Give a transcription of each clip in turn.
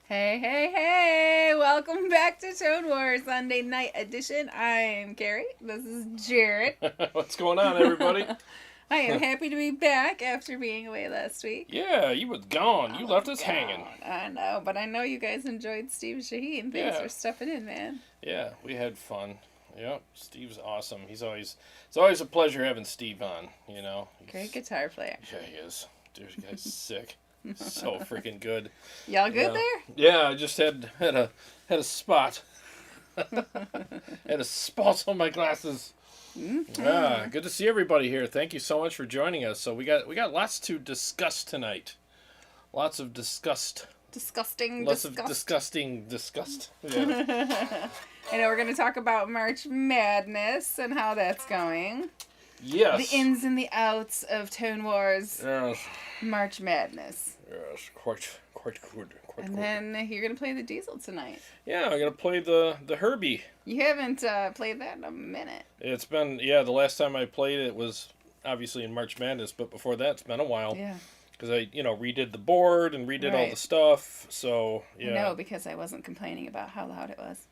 Hey, hey, hey! Welcome back to Tone Wars Sunday Night Edition. I'm Carrie. This is Jarrod. What's going on, everybody? I am happy to be back after being away last week. Yeah, you was gone. You left us hanging. I know, but I know you guys enjoyed Steve Shaheen. Thanks for stepping in, man. Yeah, we had fun. Yep, Steve's awesome. It's always a pleasure having Steve on, you know. Great guitar player. Yeah, he is. Dude, the guy's sick. So freaking good. Y'all good there? Yeah, I just had a spot. Had a spot on my glasses. Mm-hmm. Yeah, good to see everybody here. Thank you so much for joining us. So we got lots to discuss tonight. Lots of disgust. Disgusting. Lots of disgusting disgust. Yeah. I know we're going to talk about March Madness and how that's going. Yes. The ins and the outs of Tone Wars. Yes. March Madness. Yes, quite good. And then you're going to play the Diezel tonight. Yeah, I'm going to play the Herbie. You haven't played that in a minute. It's been, the last time I played it was obviously in March Madness, but before that it's been a while. Yeah. Because I, redid the board and redid all the stuff, so, yeah. No, because I wasn't complaining about how loud it was.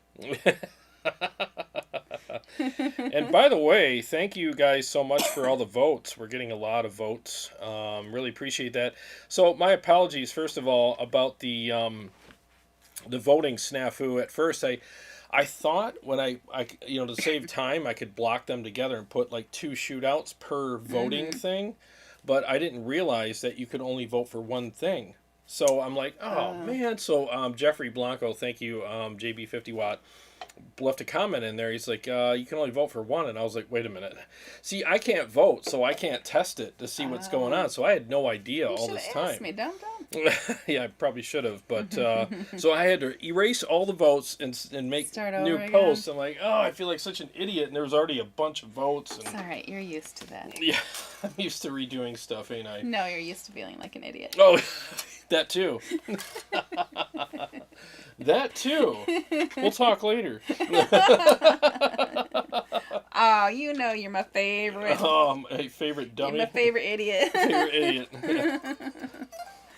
And by the way, thank you guys so much for all the votes. We're getting a lot of votes. Really appreciate that. So my apologies, first of all, about the voting snafu. At first, I thought when I to save time, I could block them together and put like 2 shootouts per voting thing, but I didn't realize that you could only vote for one thing. So I'm like, oh man. So Jeffrey Blanco, thank you, JB 50 Watt. Left a comment in there. He's like, you can only vote for one. And I was like, wait a minute. See, I can't vote, so I can't test it to see what's going on. So I had no idea all this time. Asked me, dumb. Yeah, I probably should have. But so I had to erase all the votes and make new posts. I'm like, oh, I feel like such an idiot. And there was already a bunch of votes. And, it's all right. You're used to that. Yeah, I'm used to redoing stuff, ain't I? No, you're used to feeling like an idiot. Oh, that too. That too. We'll talk later. Oh, you're my favorite. Oh, my favorite dummy. You're my favorite idiot. Favorite idiot.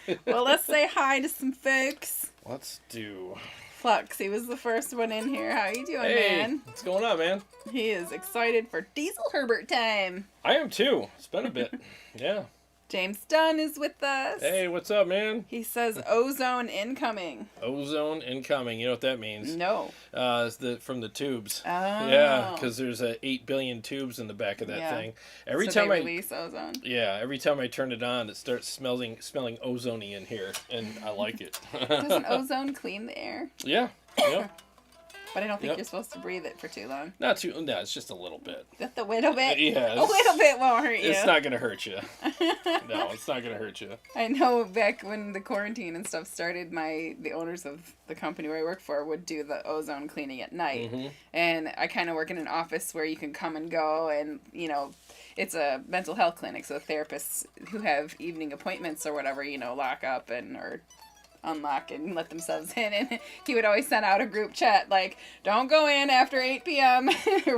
Yeah. Well, let's say hi to some folks. Let's do. Flux, he was the first one in here. How you doing, man? What's going on, man? He is excited for Diezel Herbert time. I am too. It's been a bit. Yeah. James Dunn is with us. Hey, what's up, man? He says ozone incoming. Ozone incoming. You know what that means? No. It's from the tubes. Oh. Yeah, because there's 8 billion tubes in the back of that thing. Every time they release ozone. Yeah, every time I turn it on, it starts smelling ozony in here, and I like it. Doesn't ozone clean the air? Yeah. Yeah. But I don't think you're supposed to breathe it for too long. No, it's just a little bit. Just a little bit? Yeah. A little bit won't hurt you. It's not going to hurt you. No, it's not going to hurt you. I know back when the quarantine and stuff started, the owners of the company where I work for would do the ozone cleaning at night. Mm-hmm. And I kind of work in an office where you can come and go and, it's a mental health clinic. So therapists who have evening appointments or whatever, lock up or unlock and let themselves in, and he would always send out a group chat like, don't go in after 8 p.m.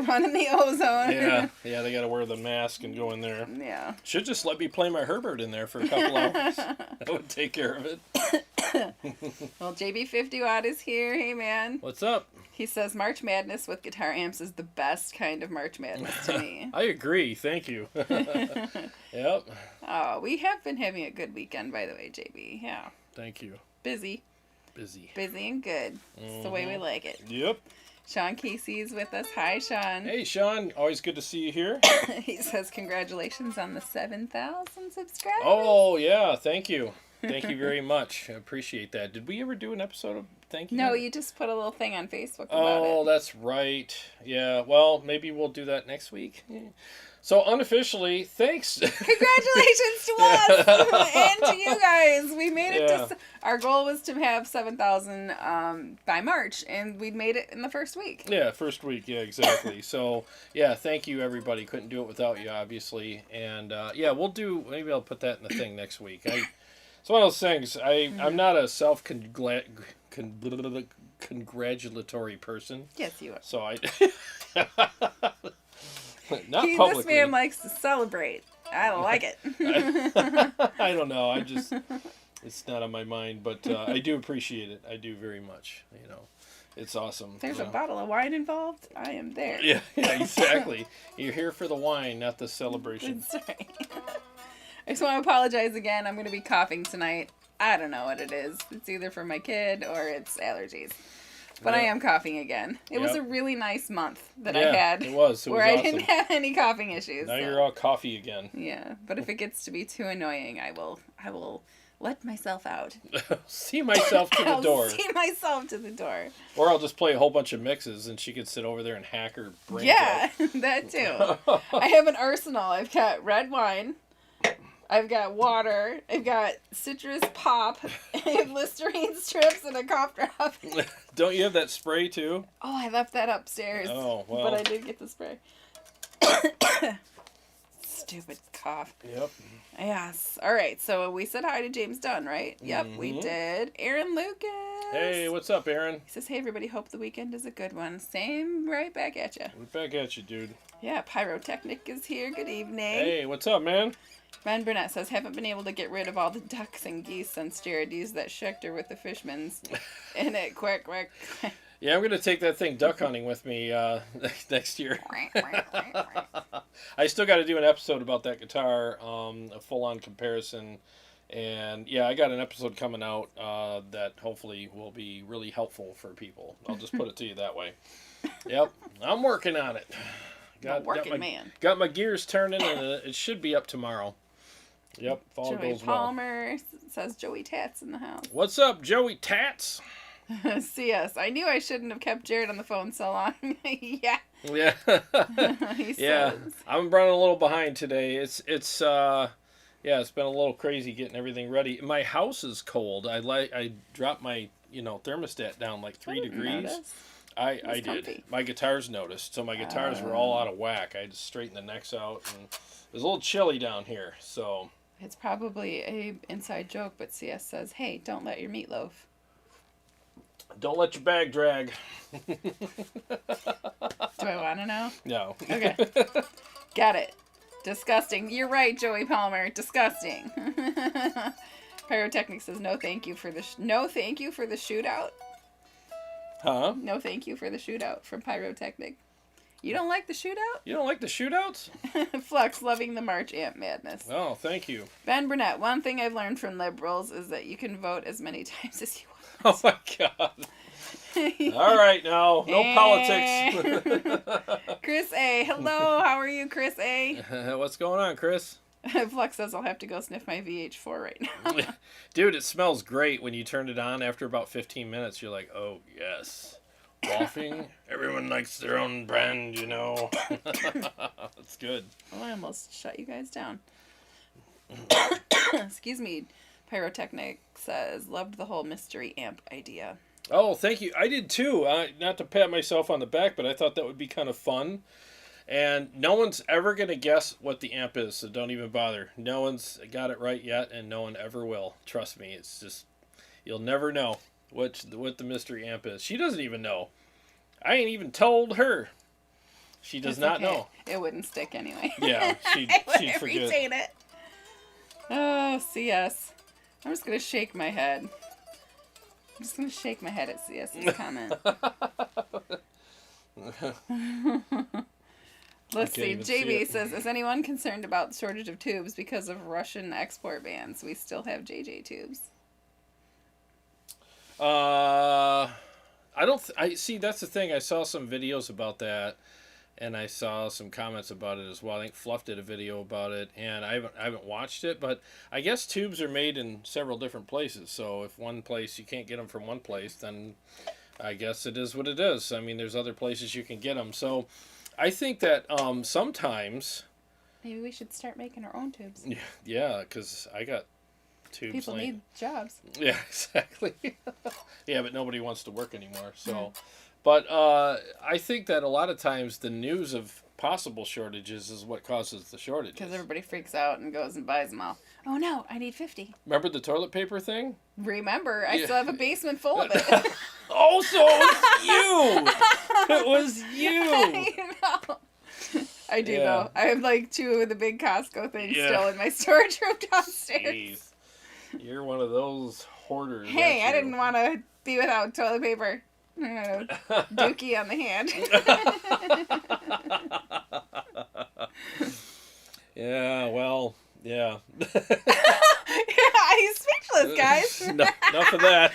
running the ozone. Yeah, they gotta wear the mask and go in there. Yeah, should just let me play my Herbert in there for a couple hours. That would take care of it. Well, JB 50 Watt is here. Hey, man, what's up? He says March Madness with guitar amps is the best kind of March Madness to me. I agree, thank you. Yep. Oh, we have been having a good weekend, by the way, JB. Yeah, thank you. Busy and good. It's the way we like it. Yep. Sean Casey's with us. Hi, Sean. Hey, Sean. Always good to see you here. He says congratulations on the 7,000 subscribers. Oh, yeah. Thank you. Thank you very much. I appreciate that. Did we ever do an episode of thank you? No, you just put a little thing on Facebook about it. Oh, that's right. Yeah, well, maybe we'll do that next week. Yeah. So, unofficially, thanks. Congratulations to us and to you guys. We made it to... Our goal was to have 7,000 by March, and we made it in the first week. Yeah, first week. Yeah, exactly. So, yeah, thank you, everybody. Couldn't do it without you, obviously. And, we'll do... Maybe I'll put that in the thing next week. It's one of those things. I'm not a self-congratulatory person. Yes, you are. So, not publicly. This man likes to celebrate. I like it. I don't know. It's not on my mind, but I do appreciate it. I do very much. It's awesome. There's a bottle of wine involved. I am there. Yeah, exactly. You're here for the wine, not the celebration. That's right. I just want to apologize again. I'm going to be coughing tonight. I don't know what it is. It's either from my kid or it's allergies. But I am coughing again. It was a really nice month that I had. It was. Where awesome. I didn't have any coughing issues. Now you're all coffee again. Yeah, but if it gets to be too annoying, I will let myself out. See myself to the door. See myself to the door. Or I'll just play a whole bunch of mixes and she could sit over there and hack her brains out. That too. I have an arsenal. I've got red wine. I've got water. I've got citrus pop. I have Listerine strips and a cough drop. Don't you have that spray too? Oh, I left that upstairs. Oh, well. But I did get the spray. Stupid cough. Yep. Yes. All right. So we said hi to James Dunn, right? Yep, we did. Aaron Lucas. Hey, what's up, Aaron? He says, hey, everybody. Hope the weekend is a good one. Same right back at you. Right back at you, dude. Yeah, Pyrotechnic is here. Good evening. Hey, what's up, man? Ben Burnett says, haven't been able to get rid of all the ducks and geese since Jarrod used that Schechter with the Fishmans in it. Quick. Yeah, I'm going to take that thing duck hunting with me next year. I still got to do an episode about that guitar, a full-on comparison. And, yeah, I got an episode coming out that hopefully will be really helpful for people. I'll just put it to you that way. Yep, I'm working on it. Got my gears turning, and it should be up tomorrow. Yep, if all goes well. Palmer says Joey Tats in the house. What's up, Joey Tats? CS. I knew I shouldn't have kept Jarrod on the phone so long. Yeah. Yeah. He yeah. says. I'm running a little behind today. It's been a little crazy getting everything ready. My house is cold. I dropped my thermostat down like 3 degrees. Notice. I did. My guitars noticed, so my guitars were all out of whack. I had to straighten the necks out, and it was a little chilly down here. So it's probably a inside joke, but CS says, "Hey, don't let your meatloaf. Don't let your bag drag." Do I want to know? No. Okay. Got it. Disgusting. You're right, Joey Palmer. Disgusting. Pyrotechnic says, "No, thank you for the shootout." Huh? No, thank you for the shootout from Pyrotechnic. You don't like the shootout? You don't like the shootouts? Flux, loving the March Amp madness. Oh, thank you. Ben Burnett, one thing I've learned from liberals is that you can vote as many times as you want. Oh, my God. All right, now. No politics. Chris A. Hello, how are you, Chris A? What's going on, Chris? Flux says I'll have to go sniff my VH4 right now. Dude, it smells great when you turn it on. After about 15 minutes, you're like, oh, yes. Waffing. Everyone likes their own brand, It's good. Oh, I almost shut you guys down. Excuse me. Pyrotechnic says, loved the whole mystery amp idea. Oh, thank you. I did too. Not to pat myself on the back, but I thought that would be kind of fun. And no one's ever going to guess what the amp is, so don't even bother. No one's got it right yet, and no one ever will. Trust me. It's just, you'll never know what the mystery amp is. She doesn't even know. I ain't even told her. She does not know. It wouldn't stick anyway. Yeah, she'd forget. Retain it. Oh, CS. I'm just going to shake my head. I'm just going to shake my head at CS's comment. Let's see. JB says, is anyone concerned about the shortage of tubes because of Russian export bans? We still have JJ tubes. I see. That's the thing. I saw some videos about that, and I saw some comments about it as well. I think Fluff did a video about it, and I haven't watched it, but I guess tubes are made in several different places. So if one place you can't get them from one place, then I guess it is what it is. I mean, there's other places you can get them. So I think that sometimes maybe we should start making our own tubes. Yeah, because I got tubes. People need jobs. Yeah, exactly. Yeah, but nobody wants to work anymore. So, but I think that a lot of times the news of possible shortages is what causes the shortages. Because everybody freaks out and goes and buys them all. Oh no, I need 50. Remember the toilet paper thing? Remember, I still have a basement full of it. Oh, so it was you! It was you! I know. I do though. I have like 2 of the big Costco things still in my storage room downstairs. Jeez. You're one of those hoarders. Hey, I didn't want to be without toilet paper. Dookie on the hand. Yeah, well, yeah. Yeah, he's speechless, guys. Enough of that.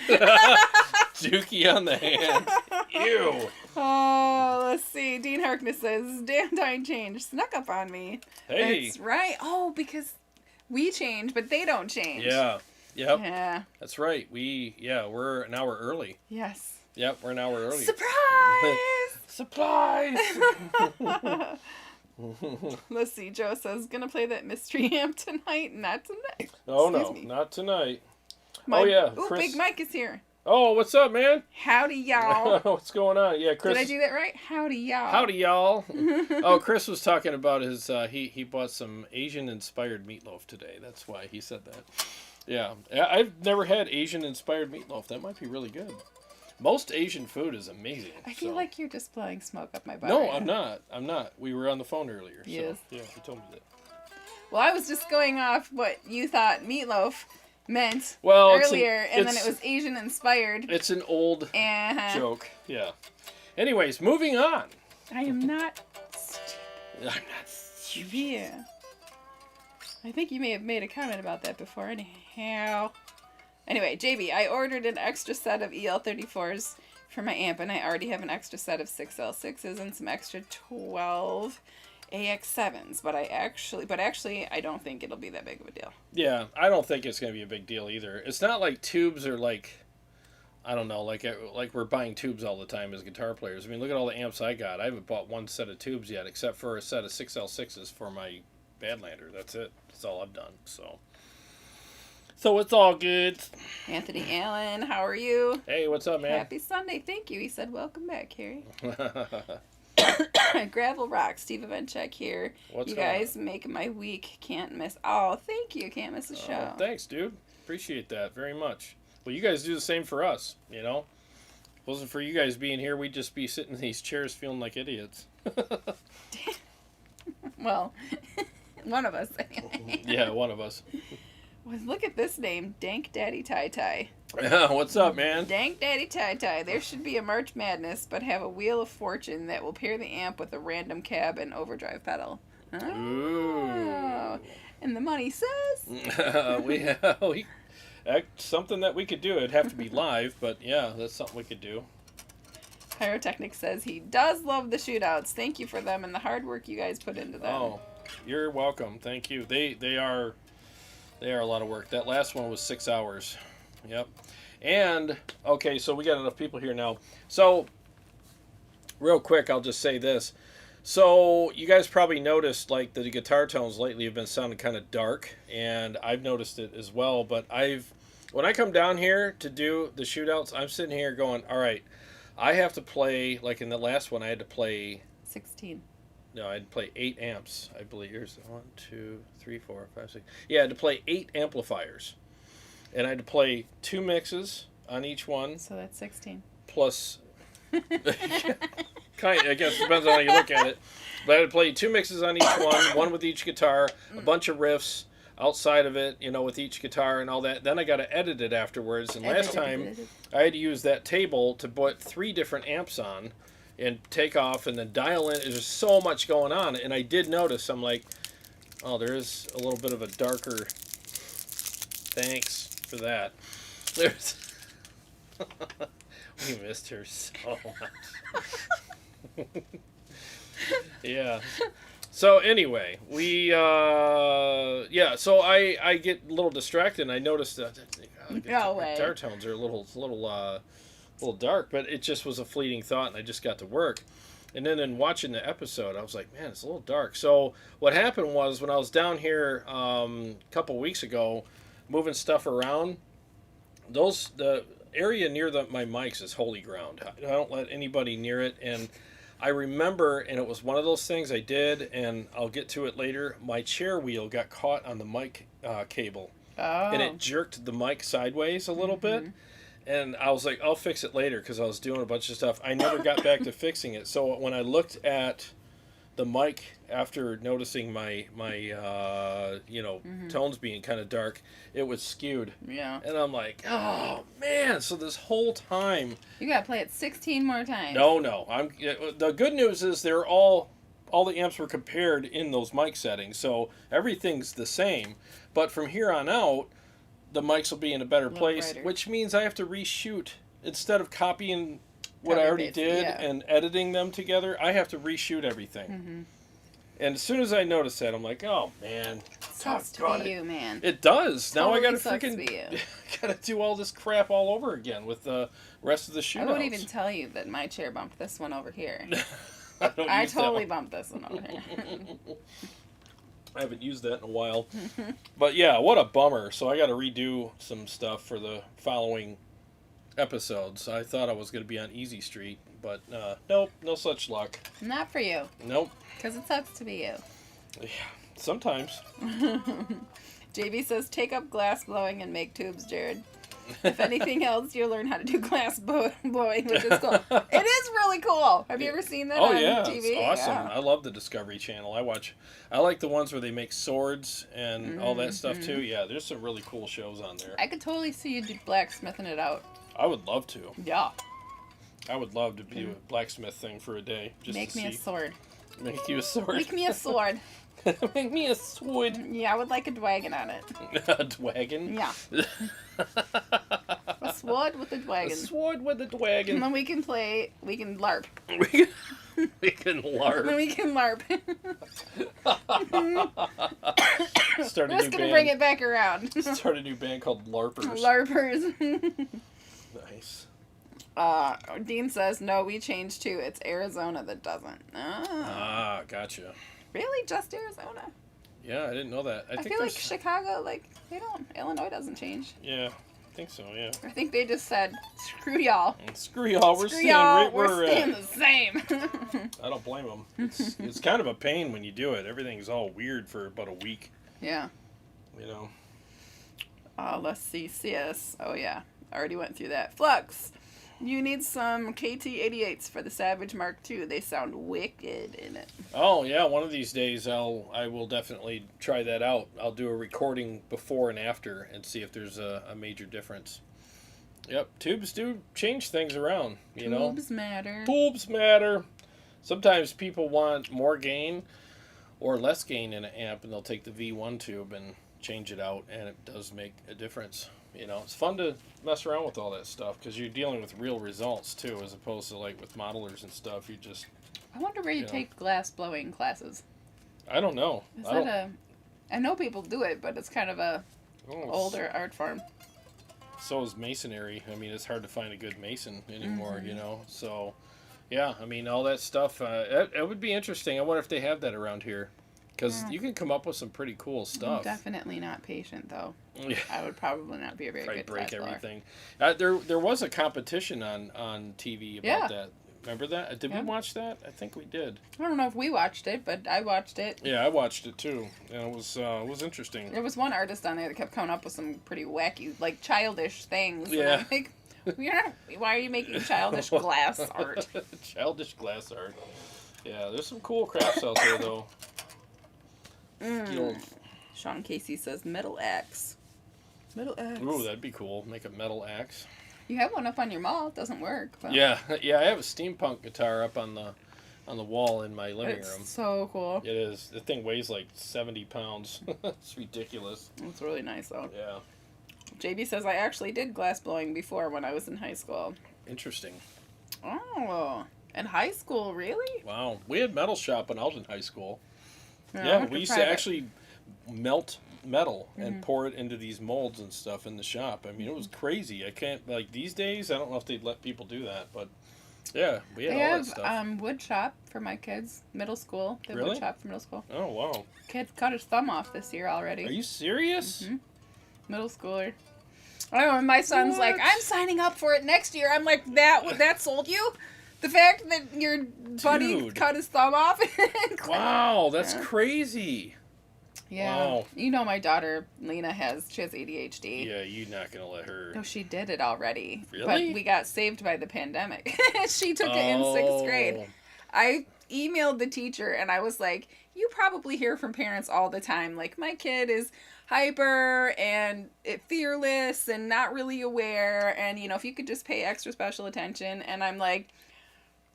Dookie on the hand. Ew. Oh, let's see. Dean Harkness says, "Damn time change snuck up on me." Hey. That's right. Oh, because we change, but they don't change. Yeah. Yep. Yeah. That's right. We're an hour early. Yes. Yep, we're an hour early. Surprise! Surprise! Let's see. Joe says, "Gonna play that mystery amp tonight." Not tonight. Oh, Excuse no. me. Not tonight. Oh, yeah. Ooh, Chris. Big Mike is here. Oh, what's up, man? Howdy, y'all. What's going on? Yeah, Chris. Did I do that right? Howdy, y'all. Howdy, y'all. Oh, Chris was talking about his, he bought some Asian-inspired meatloaf today. That's why he said that. Yeah. I've never had Asian-inspired meatloaf. That might be really good. Most Asian food is amazing. I feel like you're just blowing smoke up my butt. No, right I'm now. not. I'm not. We were on the phone earlier. Yes. So, yeah, he told me that. Well, I was just going off what you thought meatloaf meant Well, earlier, and then it was Asian inspired. It's an old joke. Yeah. Anyways, moving on. I am not stupid. I'm not stupid. Yeah. I think you may have made a comment about that before, anyhow. Anyway, JB, I ordered an extra set of EL34s for my amp, and I already have an extra set of 6L6s and some extra 12 AX7s, but actually, I don't think it'll be that big of a deal. Yeah, I don't think it's going to be a big deal either. It's not like tubes are like, I don't know, like we're buying tubes all the time as guitar players. I mean, look at all the amps I got. I haven't bought one set of tubes yet, except for a set of 6L6s for my Badlander. That's it. That's all I've done. So it's all good. Anthony Allen, how are you? Hey, what's up, man? Happy Sunday. Thank you. He said, "Welcome back, Carrie." Gravel Rock, Steve Evencheck here. What's you going guys make my week. Can't miss. Oh, thank you. Can't miss a show. Thanks, dude. Appreciate that very much. Well, you guys do the same for us, you know? If it wasn't for you guys being here, we'd just be sitting in these chairs feeling like idiots. Well, one of us. Anyway. Yeah, one of us. Well, look at this name, Dank Daddy Tie Tie. What's up, man? Dank Daddy Tie Tie. There should be a March Madness, but have a Wheel of Fortune that will pair the amp with a random cab and overdrive pedal. Oh. Ooh. And the money says... That's something that we could do. It'd have to be live, but yeah, that's something we could do. Pyrotechnic says he does love the shootouts. Thank you for them and the hard work you guys put into them. Oh, you're welcome. Thank you. They are a lot of work. That last one was 6 hours. Yep. And, okay, so we got enough people here now. So, real quick, I'll just say this. So, you guys probably noticed, like, the guitar tones lately have been sounding kind of dark, and I've noticed it as well, but when I come down here to do the shootouts, I'm sitting here going, all right, I have to play, like in the last one, I had to play... 16. No, I had to play 8 amps, I believe. Here's 1, 2, 3, 4, 5, 6. Yeah, I had to play 8 amplifiers. And I had to play 2 mixes on each one. So that's 16. Plus, I guess depends on how you look at it. But I had to play 2 mixes on each one with each guitar, a bunch of riffs outside of it, you know, with each guitar and all that. Then I got to edit it afterwards. And last time, I had to use that table to put 3 different amps on and take off and then dial in. There's so much going on. And I did notice, I'm like, oh, there is a little bit of a darker... Thanks for that. There's... We missed her so much. Yeah. So anyway, so I get a little distracted and I noticed that guitar tones are a little dark, but it just was a fleeting thought and I just got to work. And then in watching the episode, I was like, man, it's a little dark. So what happened was when I was down here a couple weeks ago moving stuff around, the area near my mics is holy ground. I don't let anybody near it. And I remember, and it was one of those things I did, and I'll get to it later, my chair wheel got caught on the mic cable. Oh. And it jerked the mic sideways a little bit. And I was like, I'll fix it later because I was doing a bunch of stuff. I never got back to fixing it. So when I looked at the mic, after noticing my tones being kind of dark, it was skewed. Yeah. And I'm like, oh man! So this whole time, you gotta play it 16 more times. No. The good news is they're all the amps were compared in those mic settings, so everything's the same. But from here on out, the mics will be in a better place, brighter. which means I have to reshoot instead of copying what I Copy already paste, did yeah. and editing them together. I have to reshoot everything. Mm-hmm. And as soon as I noticed that, I'm like, oh man, Sucks to doggone be it. you, man. It does. Now I Totally gotta sucks to freaking be you. gotta do all this crap all over again with the rest of the shootouts. I won't even tell you that my chair bumped this one over here. I totally bumped this one over here. I haven't used that in a while. But yeah, what a bummer. So I got to redo some stuff for the following episodes. I thought I was going to be on Easy Street, but nope, no such luck. Not for you. Nope. Because it sucks to be you. Yeah, sometimes. JB says, take up glass blowing and make tubes, Jarrod. If anything else, you'll learn how to do glass blowing, which is cool. It is really cool. Have you ever seen that on TV? It's awesome. Yeah. I love the Discovery Channel. I like the ones where they make swords and all that stuff too. Yeah, there's some really cool shows on there. I could totally see you do blacksmithing it out. I would love to. Yeah. I would love to do a blacksmith thing for a day. Just Make to me a sword. Make you a sword. Make me a sword. Make me a sword. Yeah, I would like a dwagon on it. A dwagon? Yeah. A sword with a A dwagon. sword with a And dwagon. then we can LARP. We can Then LARP. we can LARP. Start a We're just new gonna band. bring it back around. Start a new band called LARPers. LARPers. Nice. Dean says, no, we changed too. It's Arizona that doesn't. Ah, gotcha. Really? Just Arizona? Yeah, I didn't know that. I I think feel like there's... Chicago, they don't. Illinois doesn't change. Yeah, I think so, yeah. I think they just said, screw y'all. Screw y'all, we're Screw staying y'all, right we're where we're staying at. the same. I don't blame them. It's kind of a pain when you do it. Everything's all weird for about a week, Yeah. you know. Let's see. CS. Oh, yeah. Already went through that. Flux. You need some KT-88s for the Savage Mark II. They sound wicked in it. Oh yeah, one of these days I will definitely try that out. I'll do a recording before and after and see if there's a major difference. Yep, tubes do change things around, you know. Tubes matter. Tubes matter. Sometimes people want more gain or less gain in an amp, and they'll take the V1 tube and change it out, and it does make a difference. You know, it's fun to mess around with all that stuff because you're dealing with real results too, as opposed to like with modelers and stuff. You just... I wonder where you take glass blowing classes. I don't know. I know people do it, but it's kind of a older art form. So is masonry. I mean, it's hard to find a good mason anymore, you know. So, yeah, I mean, all that stuff. It would be interesting. I wonder if they have that around here. Because you can come up with some pretty cool stuff. I'm definitely not patient, though. Yeah. I would probably not be a very good break glass blower. everything. There was a competition on TV about that. Remember that? Did we watch that? I think we did. I don't know if we watched it, but I watched it. Yeah, I watched it too. And it was interesting. There was one artist on there that kept coming up with some pretty wacky, like childish things. Yeah. And I'm like, why are you making childish glass art? Childish glass art. Yeah, there's some cool crafts out there though. Sean Casey says metal axe. Metal axe. Ooh, that'd be cool. Make a metal axe. You have one up on your wall. It doesn't work. But Yeah, I have a steampunk guitar up on the wall in my living room. It's so cool. It is. The thing weighs like 70 pounds. It's ridiculous. It's really nice though. Yeah. JB says I actually did glass blowing before when I was in high school. Interesting. Oh, in high school, really? Wow. We had metal shop when I was in high school. I Yeah, went we used to private. actually melt metal and pour it into these molds and stuff in the shop. I mean, it was crazy. I can't, like, these days, I don't know if they'd let people do that, but yeah, we had They all have that stuff. wood shop for my kids, middle school. They have Really? wood shop for middle school. Oh, wow. Kid cut his thumb off this year already. Are you serious? Mhm. Middle schooler. I know, and my son's What? like, I'm signing up for it next year. I'm like, that sold you? The fact that your buddy Dude. cut his thumb off? Wow, that's Yeah. crazy. Yeah. Wow. You know my daughter, Lena, she has ADHD. Yeah, you're not going to let her. No, she did it already. Really? But we got saved by the pandemic. She took it in 6th grade. I emailed the teacher, and I was like, you probably hear from parents all the time, like, my kid is hyper and fearless and not really aware, and, if you could just pay extra special attention. And I'm like,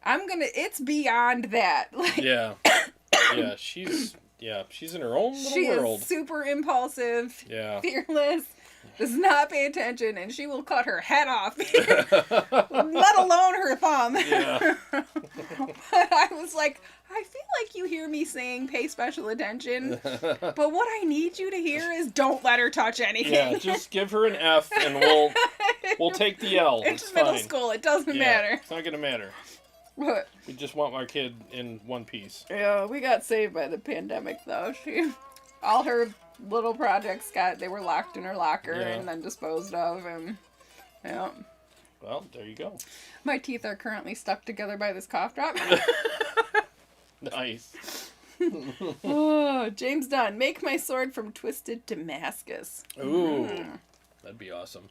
it's beyond that. Like, yeah. Yeah, she's in her own little world. She is super impulsive, fearless, does not pay attention, and she will cut her head off, let alone her thumb. Yeah. But I was like, I feel like you hear me saying pay special attention, but what I need you to hear is don't let her touch anything. Yeah, just give her an F, and we'll take the L. It's middle school. It doesn't matter. It's not going to matter. What? We just want our kid in one piece. Yeah, we got saved by the pandemic, though. All her little projects they were locked in her locker and then disposed of, and yeah. Well, there you go. My teeth are currently stuck together by this cough drop. Nice. Oh, James Dunn, make my sword from twisted Damascus. Ooh, that'd be awesome.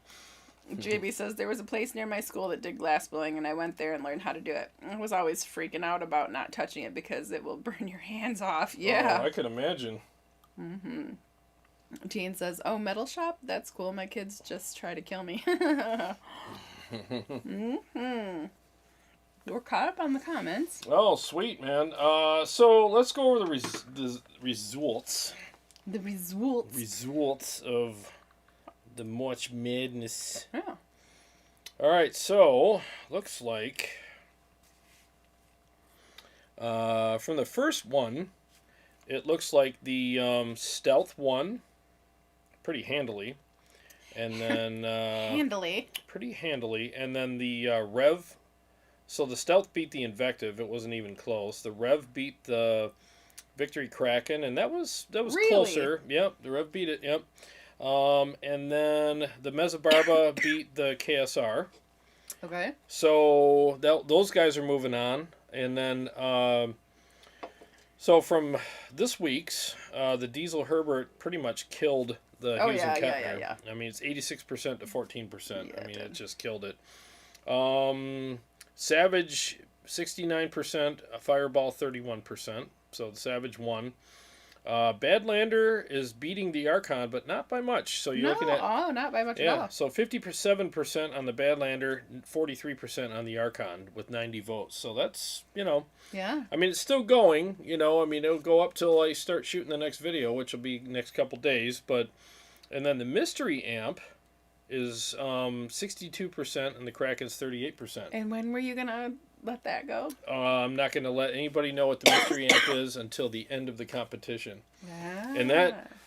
JB says, there was a place near my school that did glass blowing, and I went there and learned how to do it. I was always freaking out about not touching it because it will burn your hands off. Yeah. Oh, I could imagine. Mm-hmm. Jean says, oh, metal shop? That's cool. My kids just try to kill me. Mm-hmm. We're caught up on the comments. Oh, sweet, man. So let's go over the results. The results. Results of the March Madness. Yeah. All right, so looks like from the first one, it looks like the Stealth won pretty handily, and then pretty handily, and then the Rev. So the Stealth beat the Invective. It wasn't even close. The Rev beat the Victory Kraken, and that was really? Closer. Yep, the Rev beat it. Yep. And then the Mesobarba beat the KSR. Okay. So those guys are moving on. And then, so from this week's, the Diezel Herbert pretty much killed the Hughes and Kettner. Yeah. I mean, it's 86% to 14%. Yeah, I mean, it just killed it. Savage, 69%, Fireball, 31%. So the Savage won. Badlander is beating the Archon, but not by much. So you're looking at not by much at all. So 57% on the Badlander, 43% on the Archon with 90 votes. So that's Yeah. I mean, it's still going. I mean, it'll go up till I start shooting the next video, which will be next couple days. And then the Mystery Amp is 62% and the Kraken's 38%. And when were you gonna let that go? I'm not going to let anybody know what the Mystery Amp is until the end of the competition. Ah.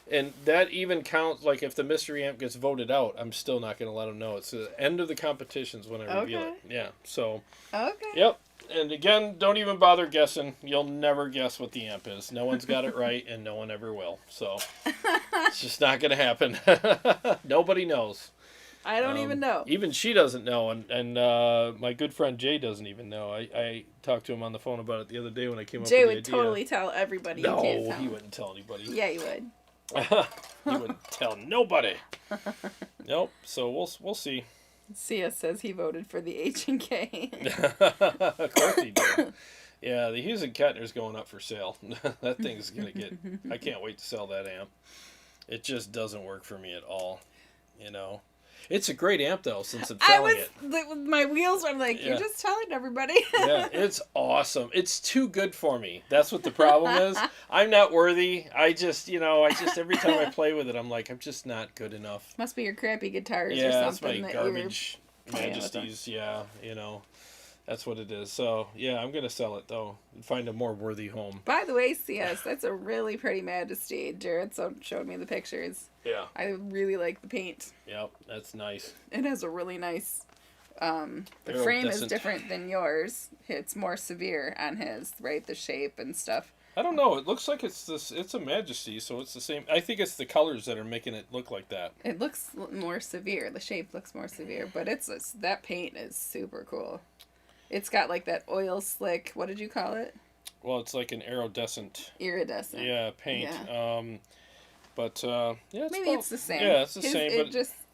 And that even counts, like if the Mystery Amp gets voted out, I'm still not going to let them know. It's the end of the competitions when I reveal it. Yeah, so. Okay. Yep. And again, don't even bother guessing. You'll never guess what the amp is. No one's got it right, and no one ever will. So it's just not going to happen. Nobody knows. I don't even know. Even she doesn't know, and my good friend Jay doesn't even know. I talked to him on the phone about it the other day when I came up with the idea. Jay would totally tell everybody. No, you can't tell he wouldn't tell anybody. Yeah, he would. He wouldn't tell nobody. Nope. So we'll see. Sia says he voted for the H&K. Of course he did. Yeah, the Hughes and Kettner's going up for sale. That thing's gonna get. I can't wait to sell that amp. It just doesn't work for me at all. It's a great amp, though, since I'm selling it. My wheels are like, you're just telling everybody. Yeah, it's awesome. It's too good for me. That's what the problem is. I'm not worthy. I just every time I play with it, I'm like, I'm just not good enough. Must be your crappy guitars or something. Yeah, that's my garbage Majesties. Yeah, that's what it is. So, yeah, I'm going to sell it, though, and find a more worthy home. By the way, CS, that's a really pretty Majesty. Jarrod showed me the pictures. Yeah. I really like the paint. Yep, that's nice. It has a really nice... the frame is different than yours. It's more severe on his, right? The shape and stuff. I don't know. It looks like it's a Majesty, so it's the same. I think it's the colors that are making it look like that. It looks more severe. The shape looks more severe, but that paint is super cool. It's got like that oil slick. What did you call it? Well, it's like an iridescent. Iridescent. Yeah, paint. Yeah. Maybe it's the same. Yeah, it's the same.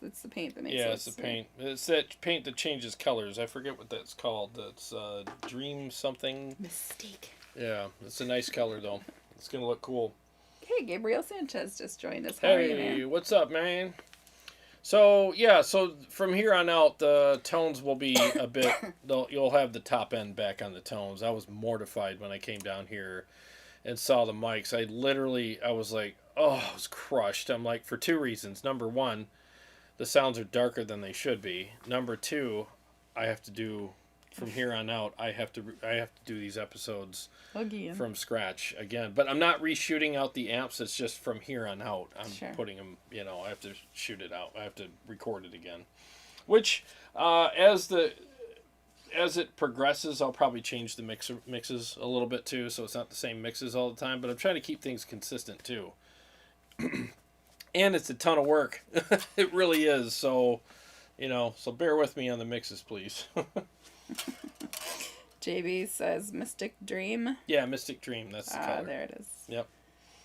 It's the paint that makes it. Yeah, it's the paint. It's that paint that changes colors. I forget what that's called. That's Dream something. Mystique. Yeah, it's a nice color though. It's gonna look cool. Hey, Gabriel Sanchez just joined us. How are you, Hey, man? what's up, man? So yeah, so from here on out, the tones will be a bit. You'll have the top end back on the tones. I was mortified when I came down here and saw the mics. I was like, oh, I was crushed. I'm like, for two reasons. Number one, the sounds are darker than they should be. Number two, I have to do from here on out. I have to do these episodes Again. from scratch again. But I'm not reshooting out the amps. It's just from here on out. I'm Sure. putting them. I have to shoot it out. I have to record it again. Which, as it progresses, I'll probably change the mixes a little bit too, so it's not the same mixes all the time. But I'm trying to keep things consistent too. And it's a ton of work. It really is. So, so bear with me on the mixes, please. JB says Mystic Dream. Yeah, Mystic Dream. That's the color. There it is. Yep.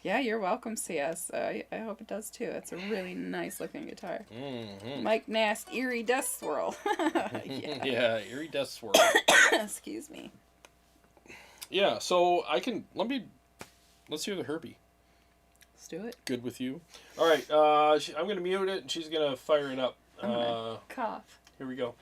Yeah, you're welcome, CS. I hope it does too. It's a really nice looking guitar. Mm-hmm. Mike Nast, Eerie Death Swirl. Yeah. Yeah, Eerie Death Swirl. Excuse me. Yeah, so let's hear the Herbie. Let's do it. Good with you? All right, I'm going to mute it, and she's going to fire it up. I'm gonna cough. Here we go.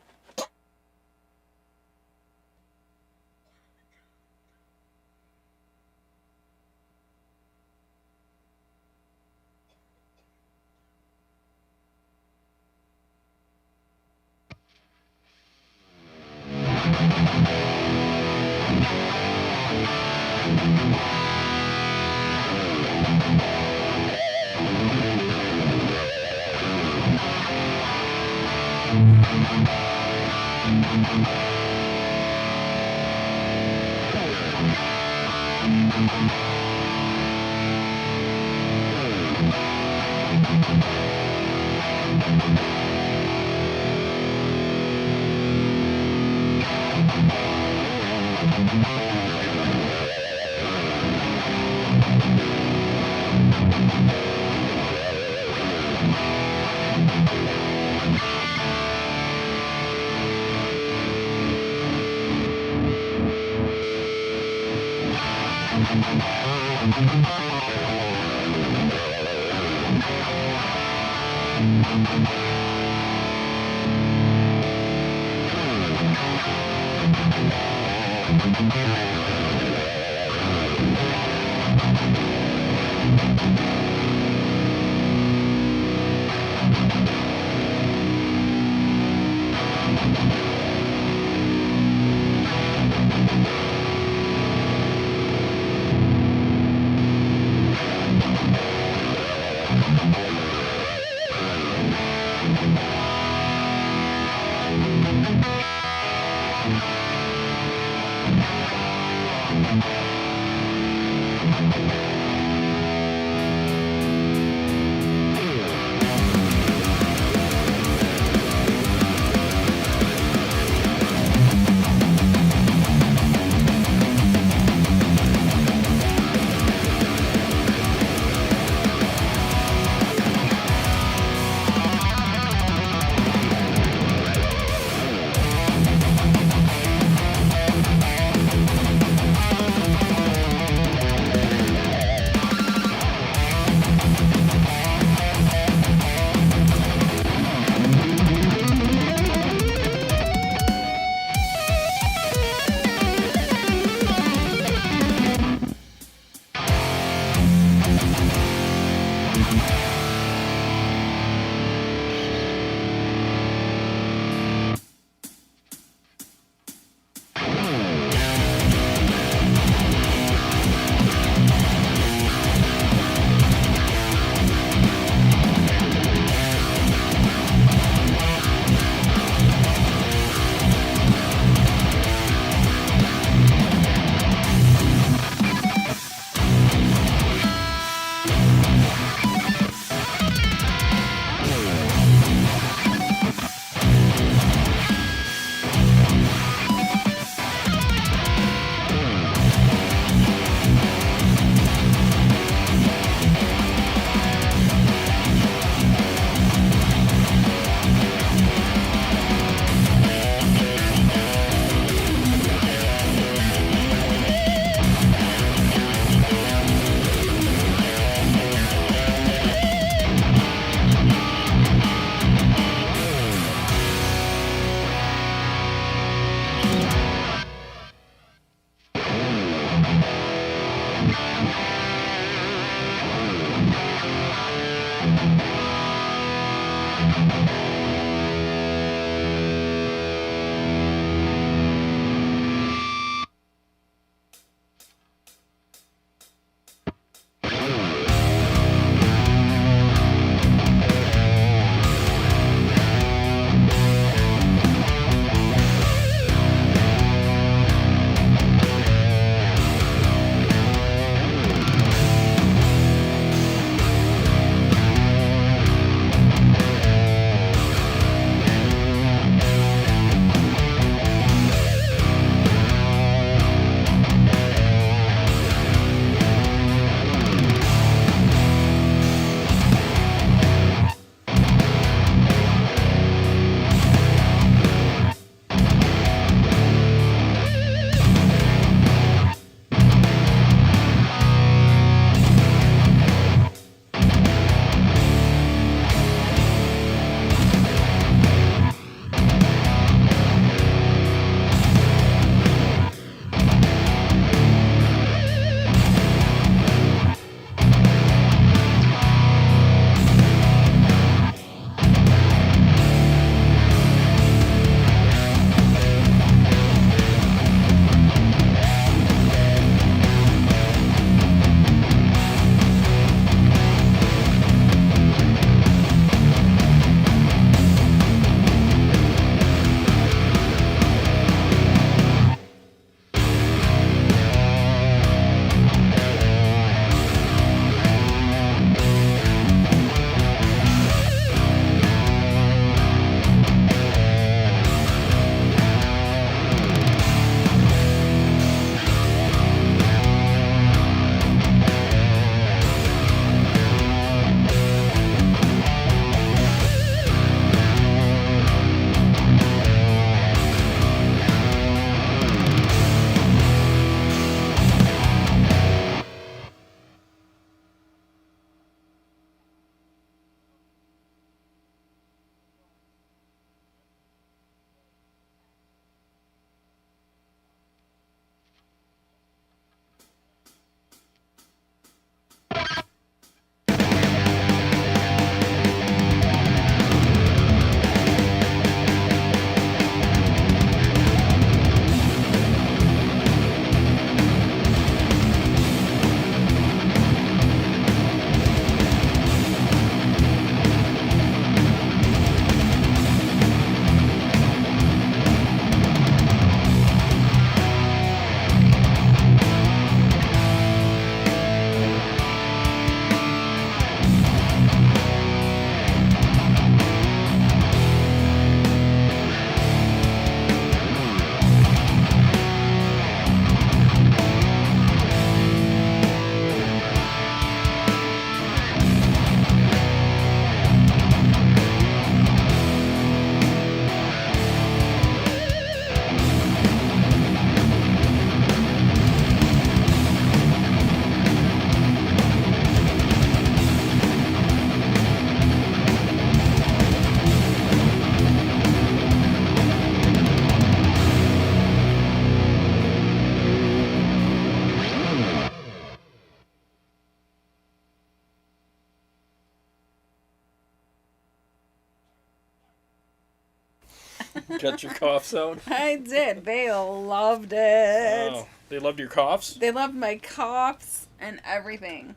Got your coughs out? I did. They loved it. Oh, they loved your coughs? They loved my coughs and everything.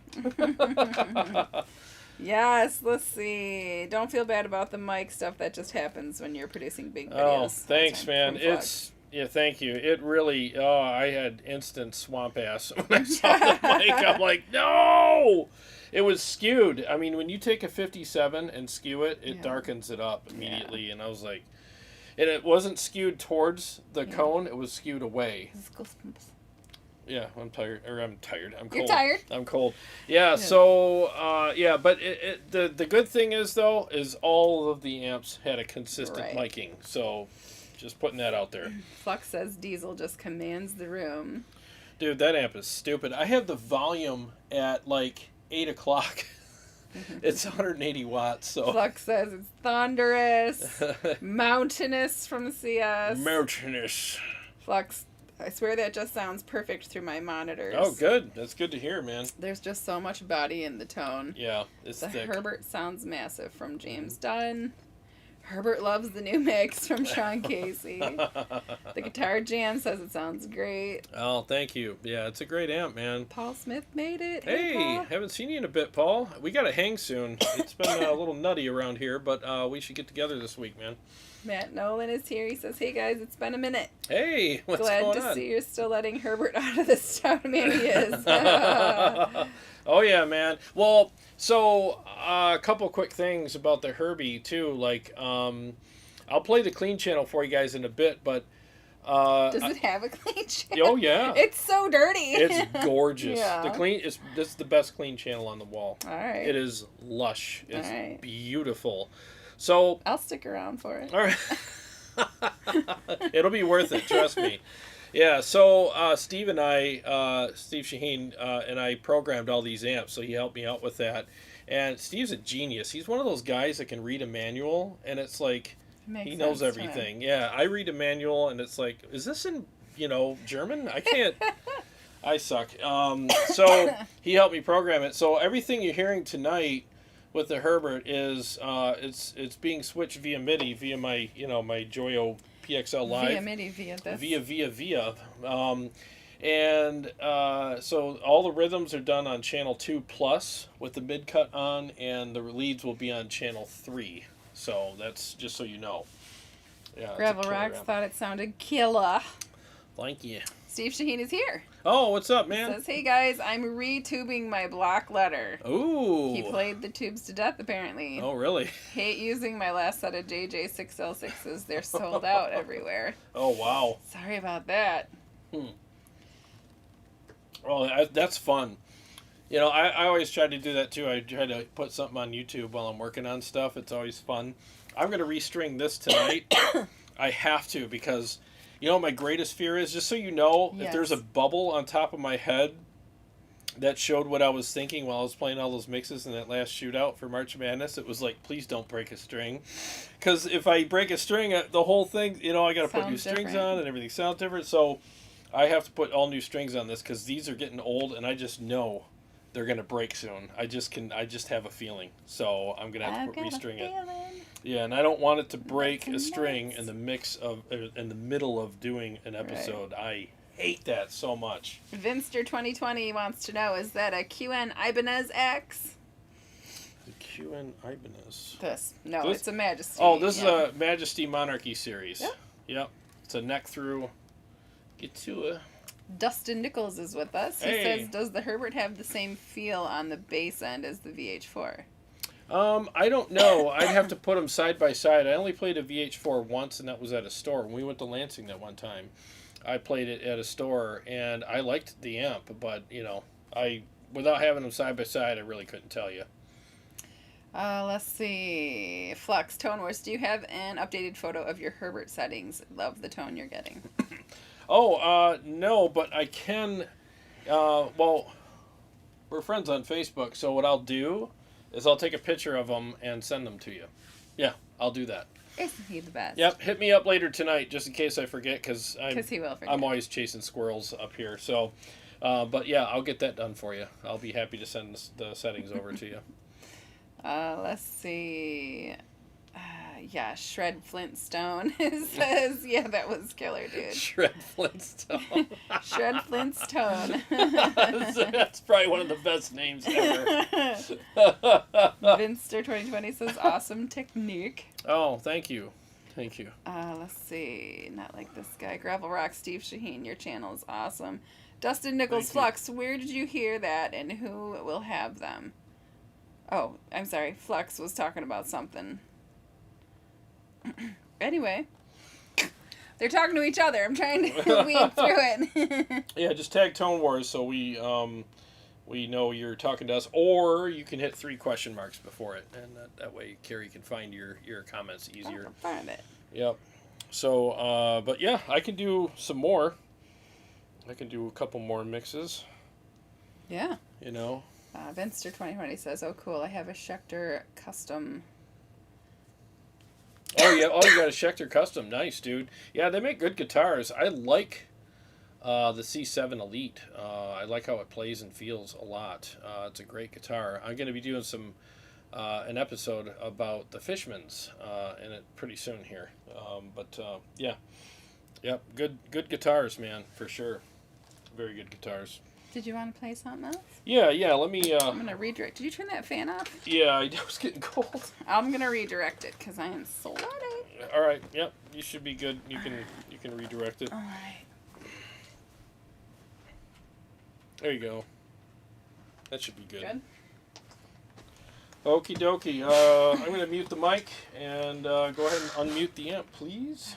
Yes, let's see. Don't feel bad about the mic stuff. That just happens when you're producing big videos. Oh, thanks, man. Yeah, thank you. It really, I had instant swamp ass when I saw the mic. I'm like, no! It was skewed. I mean, when you take a 57 and skew it, it darkens it up immediately. Yeah. And I was like, and it wasn't skewed towards the cone, it was skewed away. Yeah, I'm tired. I'm cold. You're tired? I'm cold. Yeah, so, but the good thing is, though, is all of the amps had a consistent miking. So, just putting that out there. Flux says Diezel just commands the room. Dude, that amp is stupid. I have the volume at, like, 8 o'clock. It's 180 watts, so... Flux says it's thunderous, mountainous from CS. Mountainous. Flux... I swear that just sounds perfect through my monitors. Oh, good. That's good to hear, man. There's just so much body in the tone. Yeah, it's thick. Herbert sounds massive from James Dunn. Herbert loves the new mix from Sean Casey. The Guitar Jam says it sounds great. Oh, thank you. Yeah, it's a great amp, man. Paul Smith made it. Hey, haven't seen you in a bit, Paul. We got to hang soon. It's been a little nutty around here, but we should get together this week, man. Matt Nolan is here. He says, hey, guys, it's been a minute. Hey, what's going on? Glad to see you're still letting Herbert out of this town. Man, he is. Oh, yeah, man. Well, so a couple quick things about the Herbie, too. Like, I'll play the clean channel for you guys in a bit, but... does it have a clean channel? Oh, yeah. It's so dirty. It's gorgeous. Yeah. This is the best clean channel on the wall. All right. It is lush. It's beautiful. So I'll stick around for it. All right. It'll be worth it, trust me. Yeah, so Steve Shaheen and I programmed all these amps, so he helped me out with that. And Steve's a genius. He's one of those guys that can read a manual, and it's like he knows everything. Yeah, I read a manual, and it's like, is this in, German? I can't. I suck. So he helped me program it. So everything you're hearing tonight with the Herbert is it's being switched via MIDI via my my Joyo PXL Live via MIDI via this via and so all the rhythms are done on channel 2 plus with the mid cut on, and the leads will be on channel 3. So that's just so you know. Yeah. Gravel Rocks thought it sounded killer. Thank you. Steve Shaheen is here. Oh, what's up, man? He says, hey guys, I'm retubing my block letter. Ooh. He played the tubes to death, apparently. Oh, really? Hate using my last set of JJ6L6s. They're sold out everywhere. Oh, wow. Sorry about that. Well, that's fun. I always try to do that, too. I try to put something on YouTube while I'm working on stuff. It's always fun. I'm going to restring this tonight. I have to, because... my greatest fear is, just so you know, if there's a bubble on top of my head that showed what I was thinking while I was playing all those mixes in that last shootout for March Madness, it was like, please don't break a string. Because if I break a string, the whole thing, I got to put new strings on and everything sounds different. So I have to put all new strings on this because these are getting old and I just know they're going to break soon. I just have a feeling. So I'm going to have to restring it. Yeah, and I don't want it to break a string in the in the middle of doing an episode. Right. I hate that so much. Vinster 2020 wants to know, is that a QN Ibanez X? The QN Ibanez. It's a Majesty. Oh, this is a Majesty Monarchy series. Yep. It's a neck through. Get to a... Dustin Nichols is with us. He says, does the Herbert have the same feel on the bass end as the VH4? I don't know. I'd have to put them side by side. I only played a VH4 once, and that was at a store. When we went to Lansing that one time, I played it at a store, and I liked the amp, but, without having them side by side, I really couldn't tell you. Let's see. Flux, Tone Wars, do you have an updated photo of your Herbert settings? Love the tone you're getting. No, but I can, we're friends on Facebook, so what I'll do is I'll take a picture of them and send them to you. Yeah, I'll do that. Isn't he the best? Yep, hit me up later tonight just in case I forget, because he will forget. I'm always chasing squirrels up here. So, but yeah, I'll get that done for you. I'll be happy to send the settings over to you. Let's see. Yeah, Shred Flintstone says, yeah, that was killer, dude. Shred Flintstone. Shred Flintstone. That's probably one of the best names ever. Vinster 2020 says, awesome technique. Oh, thank you. Thank you. Let's see. Not like this guy. Gravel Rock, Steve Shaheen, your channel is awesome. Dustin Nichols, Flux, where did you hear that and who will have them? Oh, I'm sorry. Flux was talking about something. Anyway, they're talking to each other. I'm trying to weed through it. Yeah, just tag Tone Wars so we know you're talking to us, or you can hit 3 question marks before it, and that way Carrie can find your comments easier. I can find it. Yep. So, but yeah, I can do some more. I can do a couple more mixes. Yeah. You know. Vinster 2020 says, "Oh, cool! I have a Schecter custom." Oh yeah! Oh, you got a Schecter custom. Nice, dude. Yeah, they make good guitars. I like the C7 Elite. I like how it plays and feels a lot. It's a great guitar. I'm going to be doing an episode about the Fishmans in it pretty soon here. Yeah, yep. Good guitars, man, for sure. Very good guitars. Did you want to play something else? Yeah. Let me. I'm going to redirect. Did you turn that fan off? Yeah, I was getting cold. I'm going to redirect it because I am sweaty. All right. Yep. You should be good. You can redirect it. All right. There you go. That should be good. Good. Okie dokie. I'm going to mute the mic and go ahead and unmute the amp, please.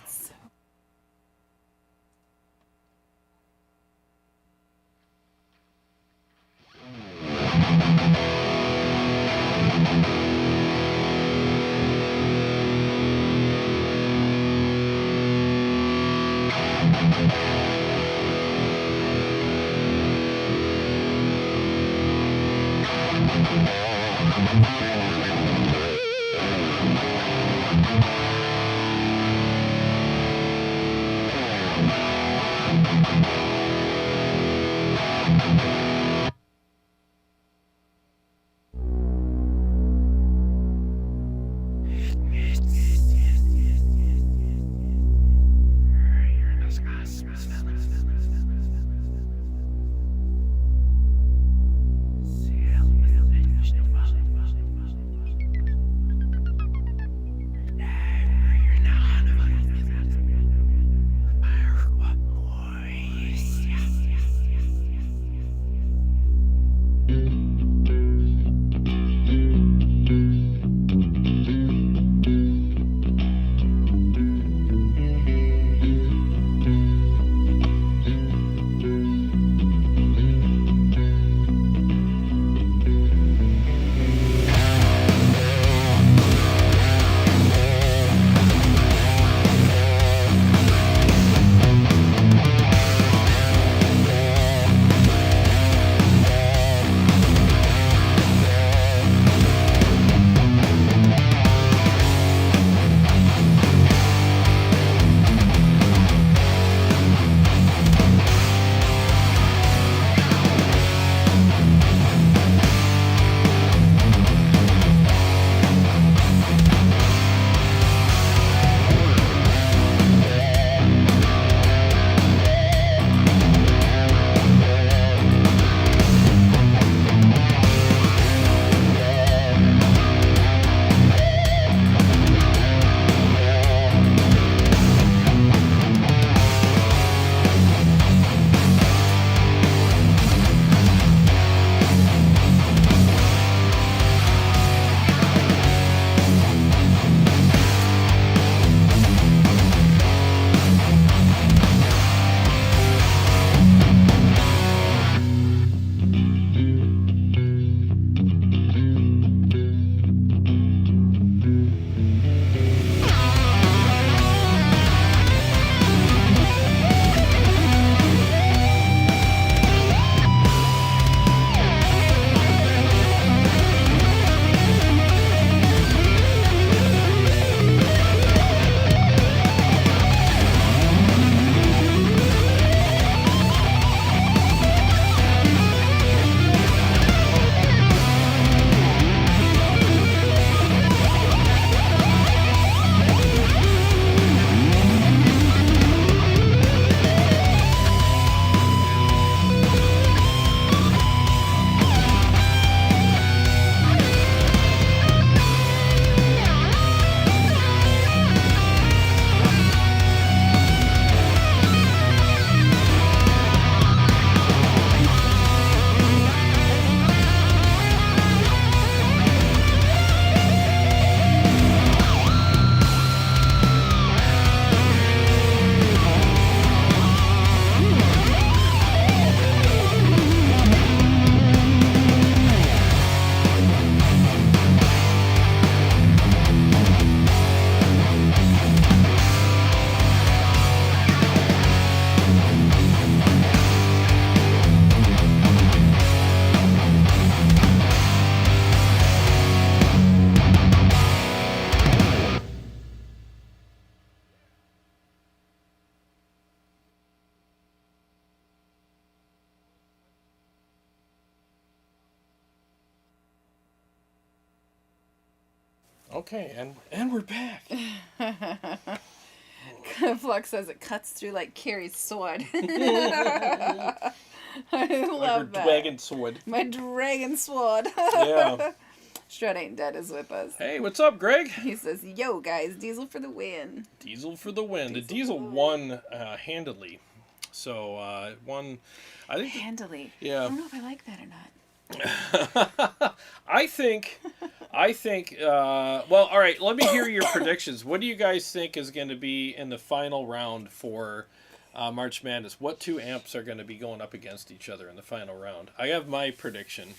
Okay, and we're back. Flux says it cuts through like Carrie's sword. I love that. Dragon sword. My dragon sword. Yeah. Shred Ain't Dead is with us. Hey, what's up, Greg? He says, yo, guys, Diezel for the win. Diezel for the win. The Diezel won handedly. So, won... I think handily. Yeah. I don't know if I like that or not. I think, well, all right, let me hear your predictions. What do you guys think is going to be in the final round for March Madness? What two amps are going to be going up against each other in the final round? I have my prediction,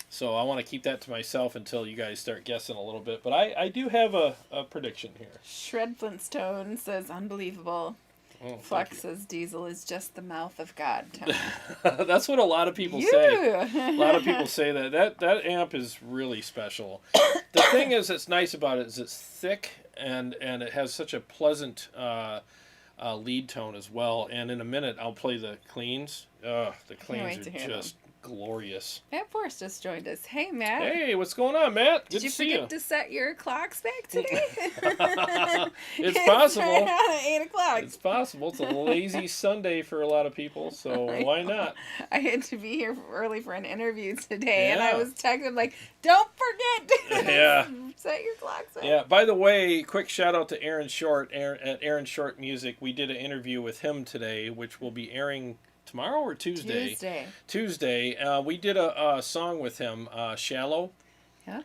so I want to keep that to myself until you guys start guessing a little bit. But I do have a prediction here. Shred Flintstone says, unbelievable. Oh, Flux says Diezel is just the mouth of God. That's what a lot of people say. A lot of people say that amp is really special. The thing that's nice about it is it's thick and it has such a pleasant lead tone as well. And in a minute, I'll play the cleans. The cleans are just glorious. Matt Forrest just joined us. Hey, Matt. Hey, what's going on, Matt? Good Did you to see you. forget to set your clocks back today? It's possible. At 8 o'clock. It's possible. It's a lazy Sunday for a lot lot of people, so why not? I had to be here early for an interview today, and I was texting like, don't forget to set your clocks up. Yeah, by the way, quick shout out to Aaron Short at Aaron Short Music. We did an interview with him today, which will be airing tomorrow or Tuesday? Tuesday. We did a song with him, Shallow. Yeah.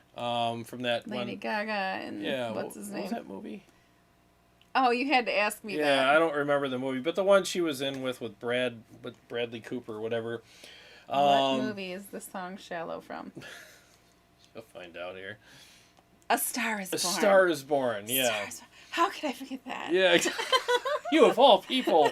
From that Lady one. Gaga and what's his name? What was that movie? Oh, you had to ask me that. Yeah, I don't remember the movie, but the one she was in with Bradley Cooper or whatever. What movie is the song Shallow from? You'll find out here. A Star is Born. A Star is Born, yeah. How could I forget that? Yeah, you of all people.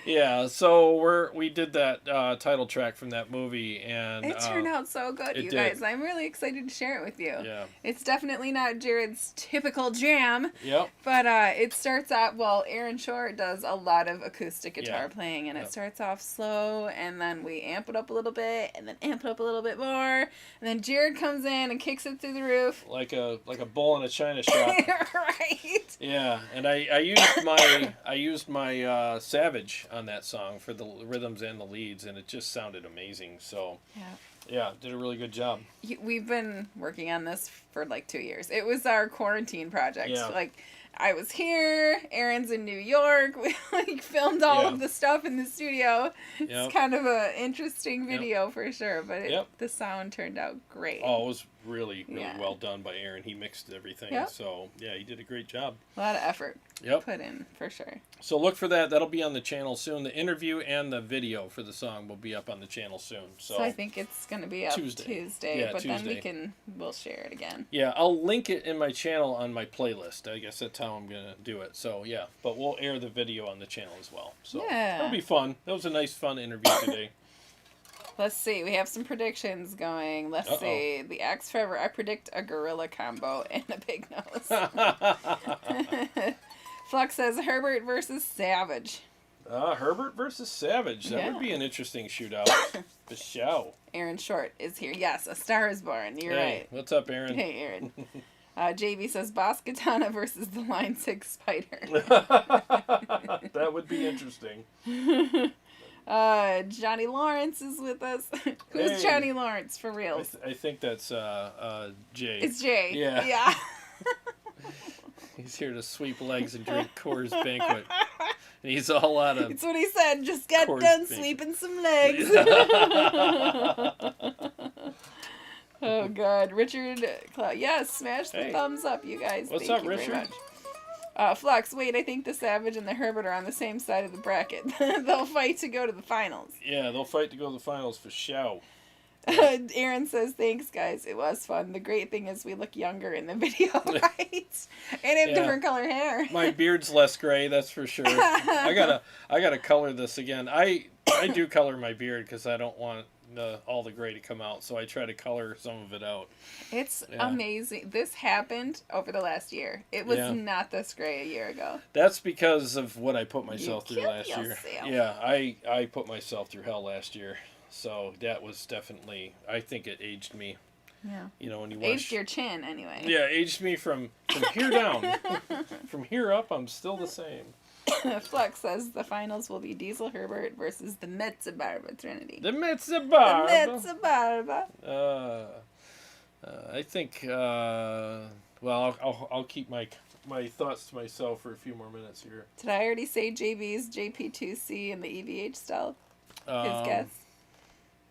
Yeah, so we did that title track from that movie, and it turned out so good, you guys. I'm really excited to share it with you. Yeah, it's definitely not Jarrod's typical jam. Yep. But it starts out Aaron Short does a lot of acoustic guitar playing, and it starts off slow, and then we amp it up a little bit, and then amp it up a little bit more, and then Jarrod comes in and kicks it through the roof like a bull in a china shop. Right. Yeah, and I used my Savage on that song for the rhythms and the leads, and it just sounded amazing. So yeah, did a really good job. We've been working on this for like 2 years. It was our quarantine project. Yeah. Like, I was here, Aaron's in New York. We filmed all of the stuff in the studio. It's kind of an interesting video for sure, but the sound turned out great. Oh, it was really well done by Aaron. He mixed everything, so yeah, he did a great job. A lot of effort put in, for sure. So look for that. That'll be on the channel soon. The interview and the video for the song will be up on the channel soon. So I think it's going to be up Tuesday, but then we'll share it again. Yeah, I'll link it in my channel on my playlist. I guess that's how I'm going to do it. So yeah, but we'll air the video on the channel as well. So it'll be fun. That was a nice, fun interview today. Let's see. We have some predictions going. Let's see. The Axe Forever. I predict a gorilla combo and a big nose. Flux says Herbert versus Savage. Herbert versus Savage. That would be an interesting shootout. For sure. Aaron Short is here. Yes, A Star is Born. You're right. What's up, Aaron? Hey, Aaron. JB says Boss Katana versus the Line 6 Spider. That would be interesting. Johnny Lawrence is with us. Who's Johnny Lawrence for real? I think that's Jay. It's Jay. Yeah. He's here to sweep legs and drink Coors Banquet. And he's all out of. It's what he said. Just got done sweeping some legs. Oh God, Richard. Smash the thumbs up, you guys. What's Thank up, you Richard? Very much. Flux, wait, I think the Savage and the Herbert are on the same side of the bracket. They'll fight to go to the finals. Yeah, they'll fight to go to the finals for sure. Aaron says, thanks, guys. It was fun. The great thing is we look younger in the video, right? And have different color hair. My beard's less gray, that's for sure. I gotta color this again. I do color my beard because I don't want all the gray to come out, so I try to color some of it out. It's amazing. This happened over the last year. It was not this gray a year ago. That's because of what I put myself through last year. Yeah, I put myself through hell last year, so that was definitely, I think it aged me. Yeah. You know, when you aged your chin anyway. Yeah, aged me from here down. From here up, I'm still the same. Flux says the finals will be Diezel Herbert versus the Metzebarba Trinity. The Metzebarba. The Metzebarba. I think. Well, I'll keep my thoughts to myself for a few more minutes here. Did I already say JB's JP2C and the EVH stealth? His guess.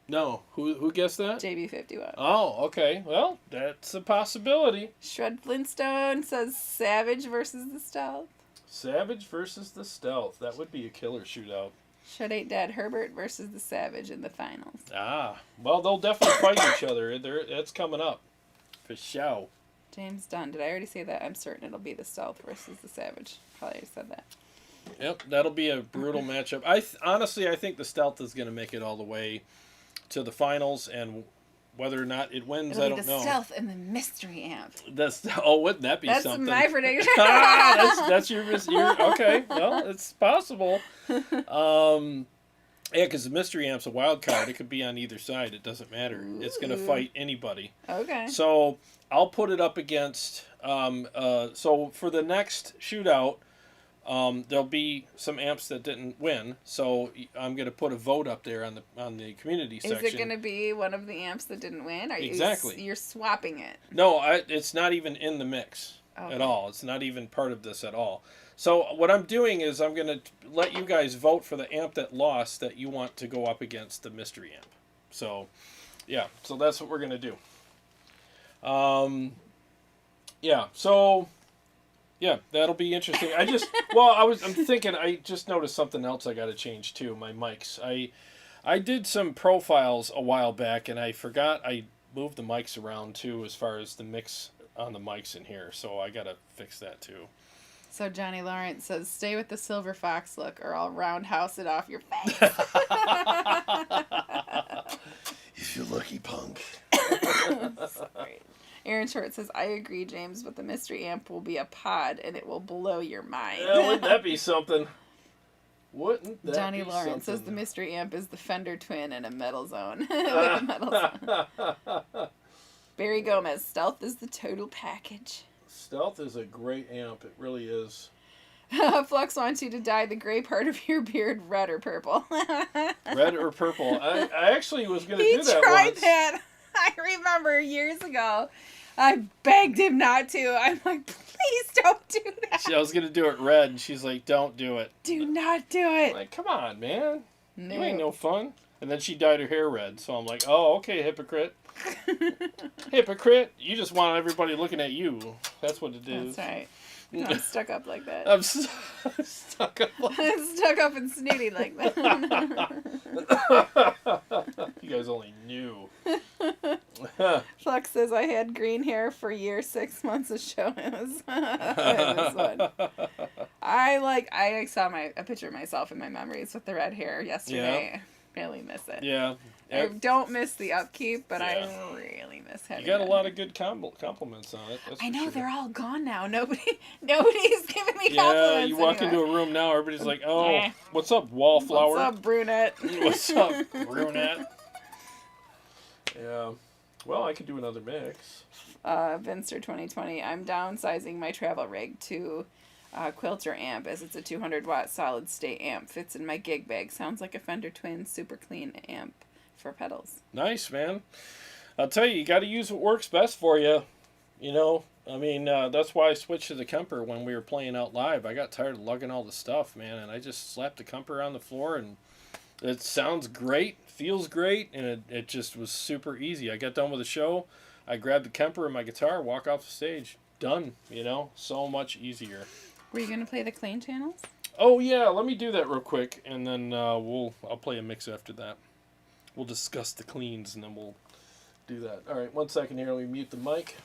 No. Who guessed that? JB51. Oh, okay. Well, that's a possibility. Shred Flintstone says Savage versus the stealth. Savage versus the stealth. That would be a killer shootout. Shred 8 Dad Herbert versus the Savage in the finals. Well, they'll definitely fight each other. That's coming up. For sure. James Dunn. Did I already say that? I'm certain it'll be the stealth versus the Savage. Probably already said that. Yep, that'll be a brutal matchup. Honestly, I think the stealth is going to make it all the way to the finals, and whether or not it wins, I don't know. The stealth and the mystery amp. Wouldn't that be something? That's my prediction. That's your okay. Well, it's possible. Yeah, because the mystery amp's a wild card. It could be on either side. It doesn't matter. Ooh. It's going to fight anybody. Okay. So I'll put it up against. So for the next shootout, there'll be some amps that didn't win. So I'm going to put a vote up there on the community section. Is it going to be one of the amps that didn't win? Exactly. You're swapping it. No, it's not even in the mix at all. It's not even part of this at all. So what I'm doing is I'm going to let you guys vote for the amp that lost that you want to go up against the mystery amp. So, yeah. So that's what we're going to do. Yeah. So, yeah, that'll be interesting. I'm thinking I just noticed something else I got to change too. My mics. I did some profiles a while back and I forgot I moved the mics around too as far as the mix on the mics in here. So I got to fix that too. So Johnny Lawrence says, stay with the Silver Fox look or I'll roundhouse it off your face. If you're lucky, punk. Sorry. Aaron Short says, I agree, James, but the mystery amp will be a pod and it will blow your mind. Yeah, wouldn't that be something? Wouldn't that Johnny be Lawrence something? says the mystery amp is the Fender Twin and a metal zone. With a metal zone. Barry Gomez, stealth is the total package. Stealth is a great amp. It really is. Flux wants you to dye the gray part of your beard red or purple. Red or purple. I actually was going to do that He tried once. that. I remember years ago. I begged him not to. I'm like, please don't do that. I was going to do it red, and she's like, don't do it. Do not do it. I'm like, come on, man. No. You ain't no fun. And then she dyed her hair red, so I'm like, oh, okay, hypocrite. Hypocrite. You just want everybody looking at you. That's what it is. That's right. I'm stuck up like that. I'm stuck up like that. I'm stuck up and snooty like that. You guys only knew. Flux says, I had green hair for years, 6 months of show. It was fun. I saw a picture of myself in my memories with the red hair yesterday. Yeah. I really miss it. Yeah. I don't miss the upkeep, but I really miss having it. You got a lot of good compliments on it. I know, they're all gone now. Nobody's giving me compliments. Yeah, you walk into a room now, everybody's like, oh, what's up, wallflower? What's up, brunette? What's up, brunette? Yeah. Well, I could do another mix. Vinster 2020, I'm downsizing my travel rig to Quilter amp as it's a 200 watt solid state amp. Fits in my gig bag. Sounds like a Fender Twin super clean amp for pedals. Nice, man. I'll tell you got to use what works best for you. You know, I mean, that's why I switched to the KEMPER when we were playing out live. I got tired of lugging all the stuff, man, and I just slapped the KEMPER on the floor, and it sounds great, feels great, and it just was super easy. I got done with the show, I grabbed the KEMPER and my guitar, walk off the stage, done. You know, so much easier. Were you gonna play the clean channels? Oh yeah, let me do that real quick, and then I'll play a mix after that. We'll discuss the cleans, and then we'll do that. All right, 1 second here. Let me mute the mic.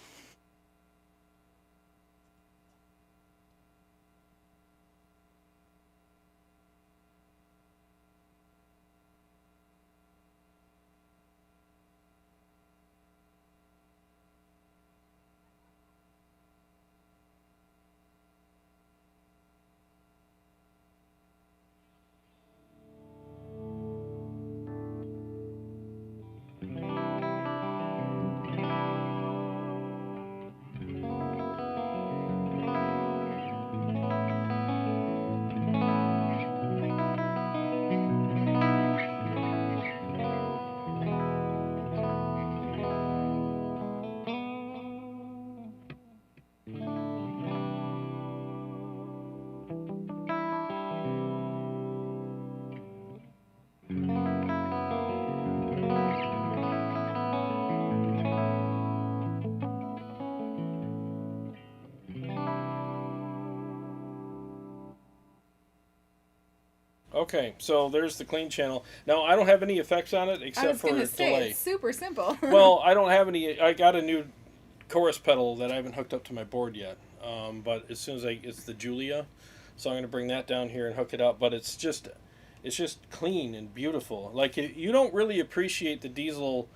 Okay, so there's the clean channel. Now, I don't have any effects on it I except was for gonna say delay. it's super simple. Well, I don't have any. I got a new chorus pedal that I haven't hooked up to my board yet. But as soon as it's the Julia, so I'm going to bring that down here and hook it up. But it's just clean and beautiful. Like you don't really appreciate the Diezel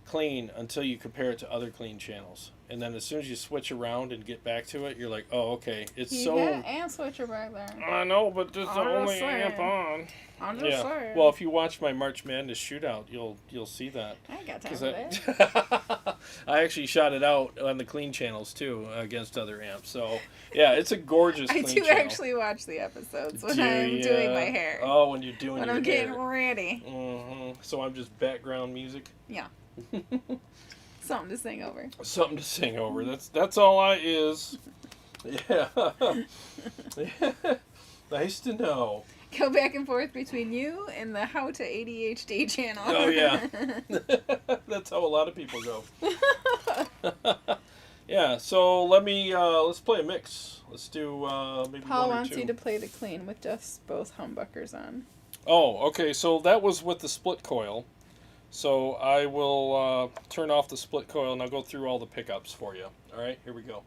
clean until you compare it to other clean channels. And then as soon as you switch around and get back to it, you're like, oh, okay, it's you so. got amp switcher back there. I know, but this is the I'm just only saying. amp on. I'm just saying. Well, if you watch my March Madness shootout, you'll see that. I ain't got time for that. I actually shot it out on the clean channels too against other amps. So yeah, it's a gorgeous. I clean do channel. actually watch the episodes when I'm doing my hair. Oh, when you're doing when your I'm getting hair. ready. Mm-hmm. So I'm just background music. Yeah. Something to sing over. Something to sing over. That's all I is. Yeah. Yeah. Nice to know. Go back and forth between you and the How to ADHD channel. Oh yeah. That's how a lot of people go. Yeah. So let's play a mix. Let's do maybe Paul one or wants two. you to play the clean with just both humbuckers on. Oh, okay. So that was with the split coil. So I will turn off the split coil and I'll go through all the pickups for you. All right, here we go.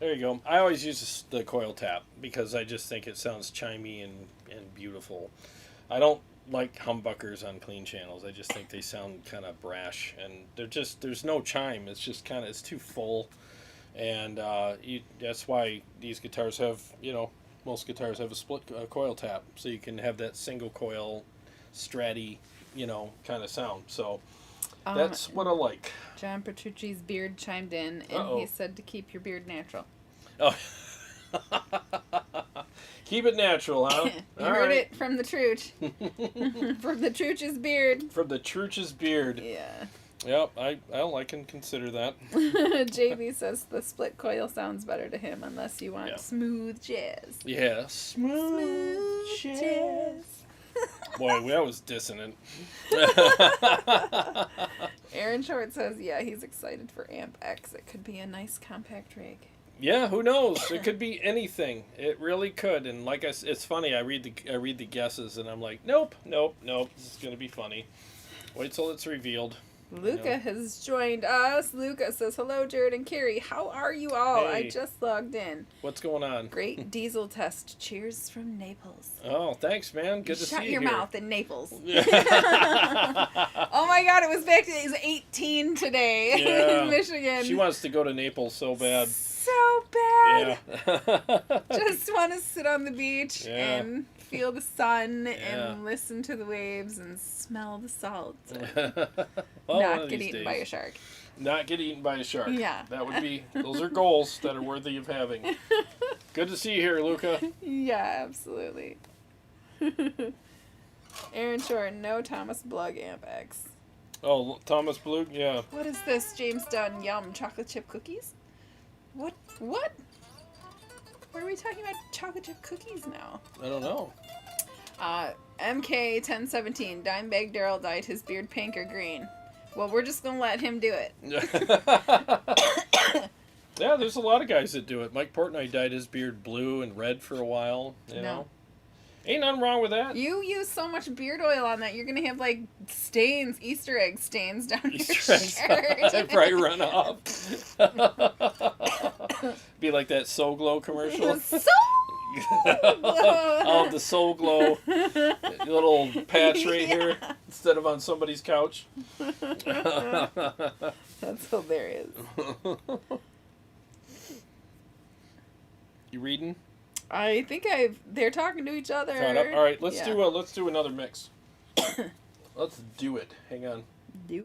There you go. I always use the coil tap because I just think it sounds chimey and beautiful. I don't like humbuckers on clean channels. I just think they sound kind of brash, and there's no chime. It's just it's too full, and that's why these guitars have, most guitars have a split coil tap, so you can have that single coil stratty, kind of sound. So that's what I like. John Petrucci's beard chimed in, and he said to keep your beard natural. Oh. Keep it natural, huh? You heard it from the Truch. From the Truch's beard. From the Truch's beard. Yeah. Yep, I can consider that. JB says the split coil sounds better to him unless you want smooth jazz. Yeah, smooth jazz. Boy, that was dissonant. Aaron Short says, yeah, he's excited for Amp X. It could be a nice compact rig. Yeah, who knows? It could be anything. It really could. And like it's funny. I read the guesses, and I'm like, nope. This is gonna be funny. Wait till it's revealed. Luca has joined us. Luca says, hello, Jarrod and Carrie. How are you all? Hey. I just logged in. What's going on? Great Diezel test. Cheers from Naples. Oh, thanks, man. Good to see you. Shut your here. mouth in Naples. Oh my God, it was 18 today in Michigan. She wants to go to Naples so bad. So bad. Yeah. Just want to sit on the beach and feel the sun and listen to the waves and smell the salt. Well, not get eaten by a shark. Not get eaten by a shark. Yeah. That would be, those are goals that are worthy of having. Good to see you here, Luca. Yeah, absolutely. Aaron Short, no Thomas Blug Amp X. Oh, Thomas Blug, yeah. What is this, James Dunn? Yum, chocolate chip cookies? What? Why are we talking about chocolate chip cookies now? I don't know. MK1017, Dimebag Daryl dyed his beard pink or green. Well, we're just going to let him do it. Yeah, there's a lot of guys that do it. Mike Portnoy dyed his beard blue and red for a while. You know? Ain't nothing wrong with that. You use so much beard oil on that, you're going to have, like, stains, Easter egg stains down your Easter eggs. shirt. I'd probably run off. Be like that Soul Glow commercial. Oh, the Soul Glow little patch right here instead of on somebody's couch. That's hilarious. You reading? I think they're talking to each other. Caught up. All right, let's Yeah. do another mix. Let's do it. Hang on. Do.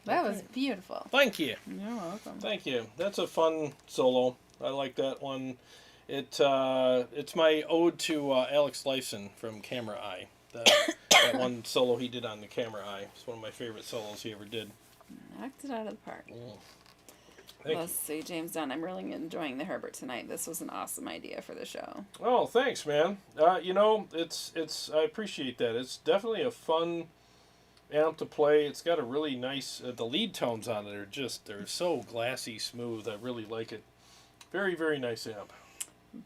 That was beautiful. Thank you. You're welcome. Thank you. That's a fun solo. I like that one. It's my ode to Alex Lifeson from Camera Eye. That one solo he did on the Camera Eye. It's one of my favorite solos he ever did. Knocked it out of the park. Thank Let's see, James Dunn. I'm really enjoying the Herbert tonight. This was an awesome idea for the show. Oh, thanks, man. You know, it's I appreciate that. It's definitely a fun amp to play. It's got a really nice the lead tones on it they're so glassy smooth. I really like it. Very, very nice amp.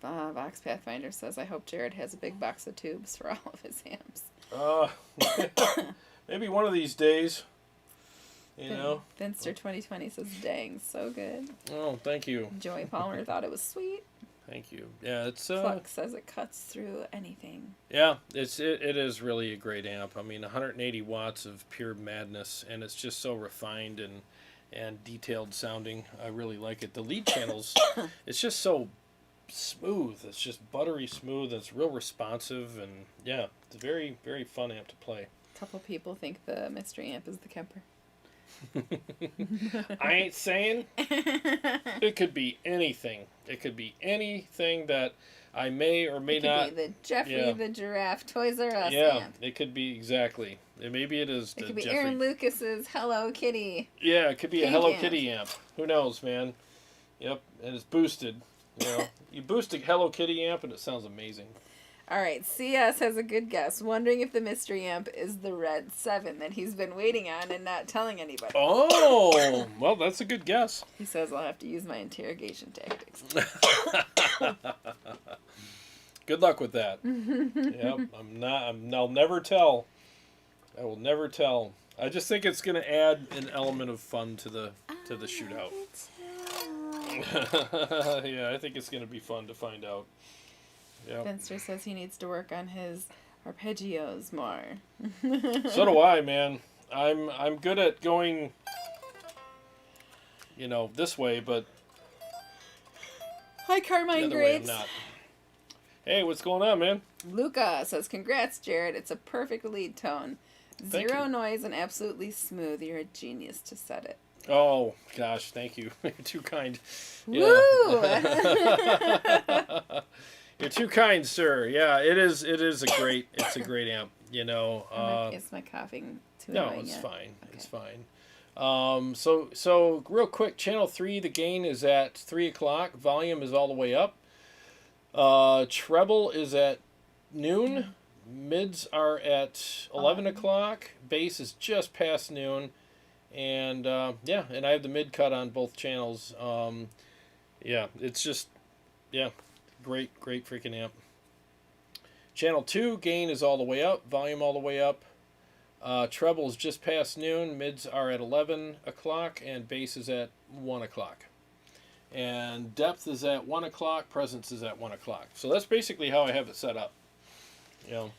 Vox Pathfinder says, I hope Jarrod has a big box of tubes for all of his amps. maybe one of these days. You know. Finster 2020 says, "Dang, so good." Oh, thank you. Joey Palmer thought it was sweet. Thank you. Yeah, it's Flux says it cuts through anything. Yeah, it is really a great amp. I mean, 180 watts of pure madness, and it's just so refined and detailed sounding. I really like it. The lead channels, it's just so smooth. It's just buttery smooth. It's real responsive, and yeah, it's a very, very fun amp to play. A couple people think the mystery amp is the Kemper. I ain't saying. It could be anything. It could be anything that I may or may not. It could be the Jeffrey the Giraffe Toys R Us Yeah, amp. it could be exactly. Maybe it is. It could be Jeffrey. Aaron Lucas's Hello Kitty. Yeah, it could be a Pink Hello amp. Kitty amp. Who knows, man? Yep, and it's boosted. You know, you boost a Hello Kitty amp and it sounds amazing. All right, CS has a good guess, wondering if the mystery amp is the Red 7 that he's been waiting on and not telling anybody. Oh, well, that's a good guess. He says I'll have to use my interrogation tactics. Good luck with that. Yep, I'll never tell. I will never tell. I just think it's going to add an element of fun to the shootout. Yeah, I think it's going to be fun to find out. Yep. Finster says he needs to work on his arpeggios more. So do I, man. I'm good at going, you know, this way, but Hi, the Carmine other way I'm Grapes. not. Hey, what's going on, man? Luca says, "Congrats, Jarrod. It's a perfect lead tone. Thank Zero you. noise and absolutely smooth. You're a genius to set it." Oh gosh, thank you. You're too kind. Woo! You're too kind, sir. Yeah, it's a great amp. You know. Is my coughing too No, annoying it's yet? fine. Okay. It's fine. So real quick, channel 3, the gain is at 3 o'clock. Volume is all the way up. Treble is at noon. Mids are at 11 o'clock. Bass is just past noon. And yeah, and I have the mid cut on both channels. Yeah, it's just, yeah, great freaking amp. Channel 2, gain is all the way up, volume all the way up. Treble is just past noon, mids are at 11 o'clock, and bass is at 1 o'clock. And depth is at 1 o'clock, presence is at 1 o'clock. So that's basically how I have it set up. You know.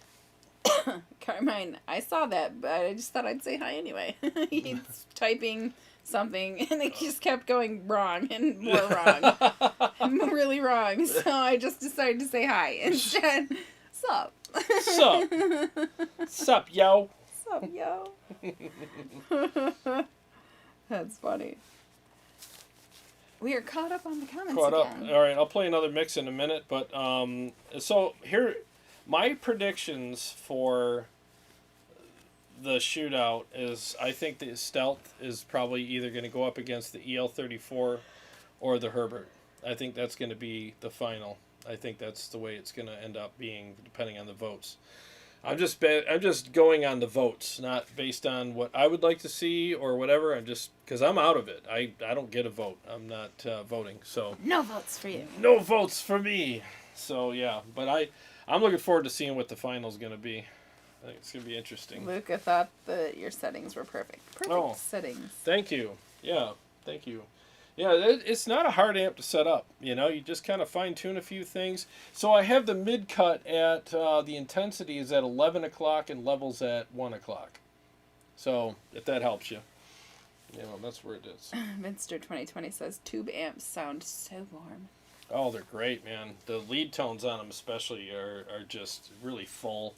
Carmine, I saw that, but I just thought I'd say hi anyway. He's typing something, and it just kept going wrong and more wrong. Really wrong. So I just decided to say hi instead. Sup? Sup? Sup, yo? Sup, yo? That's funny. We are caught up on the comments Caught up. again. All right, I'll play another mix in a minute, but so here, my predictions for the shootout is I think the Stealth is probably either going to go up against the EL34 or the Herbert. I think that's going to be the final. I think that's the way it's going to end up being, depending on the votes. I'm just going on the votes, not based on what I would like to see or whatever. I'm just because I'm out of it. I don't get a vote. I'm not voting. So No votes for you. no votes for me. So yeah, but I'm looking forward to seeing what the final's going to be. I think it's going to be interesting. Luca thought that your settings were perfect. Perfect settings. Thank you. Yeah, thank you. Yeah, it's not a hard amp to set up. You know, you just kind of fine tune a few things. So I have the mid cut at the intensity is at 11 o'clock and levels at 1 o'clock. So if that helps you, you know, that's where it is. Minster 2020 says tube amps sound so warm. Oh, they're great, man. The lead tones on them especially are just really full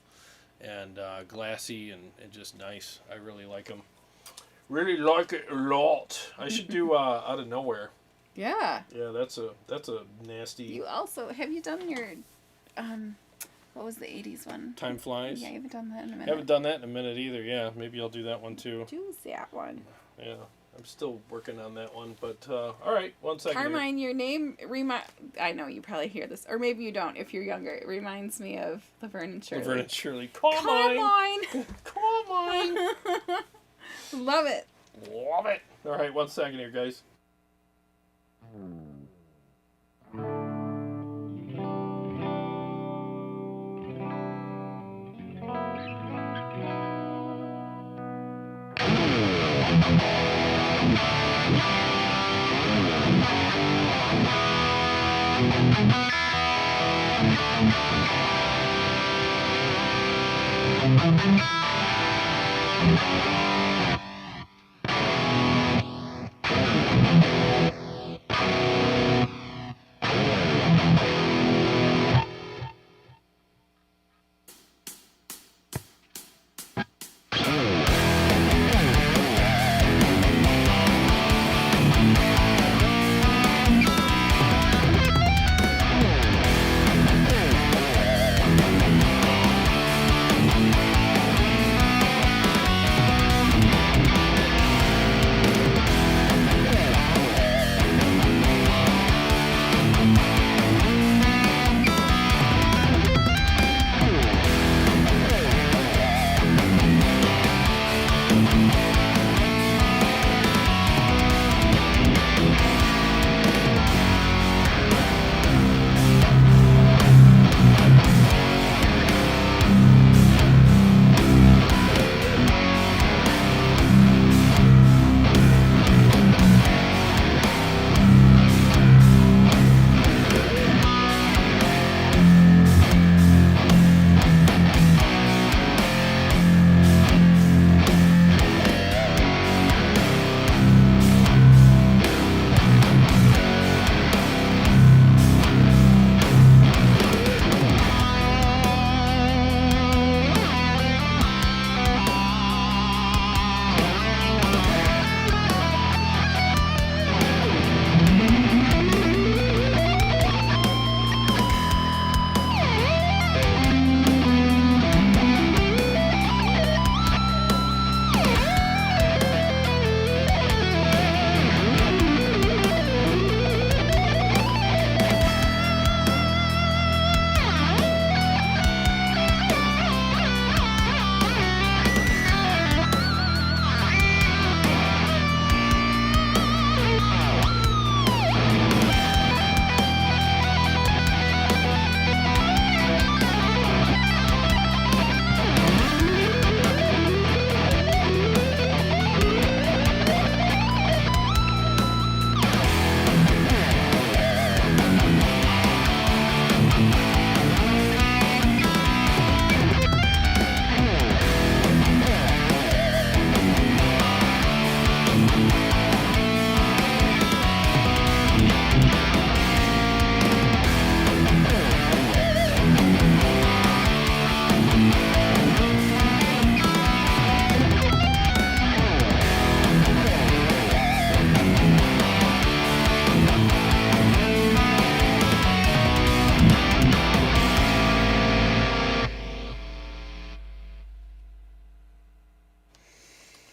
and glassy and just nice. I really like them. Really like it a lot. I should do Out of Nowhere. Yeah. Yeah, that's a nasty. You also have you done your what was the 80s one? Time Flies. Yeah, you haven't done that in a minute. Haven't done that in a minute either. Yeah, maybe I'll do that one too. Do that one. Yeah, I'm still working on that one. But all right, 1 second. Carmine, your name I know you probably hear this, or maybe you don't if you're younger. It reminds me of Laverne and Shirley. Laverne and Shirley. Carmine. Carmine. Love it. Love it. All right, 1 second here, guys.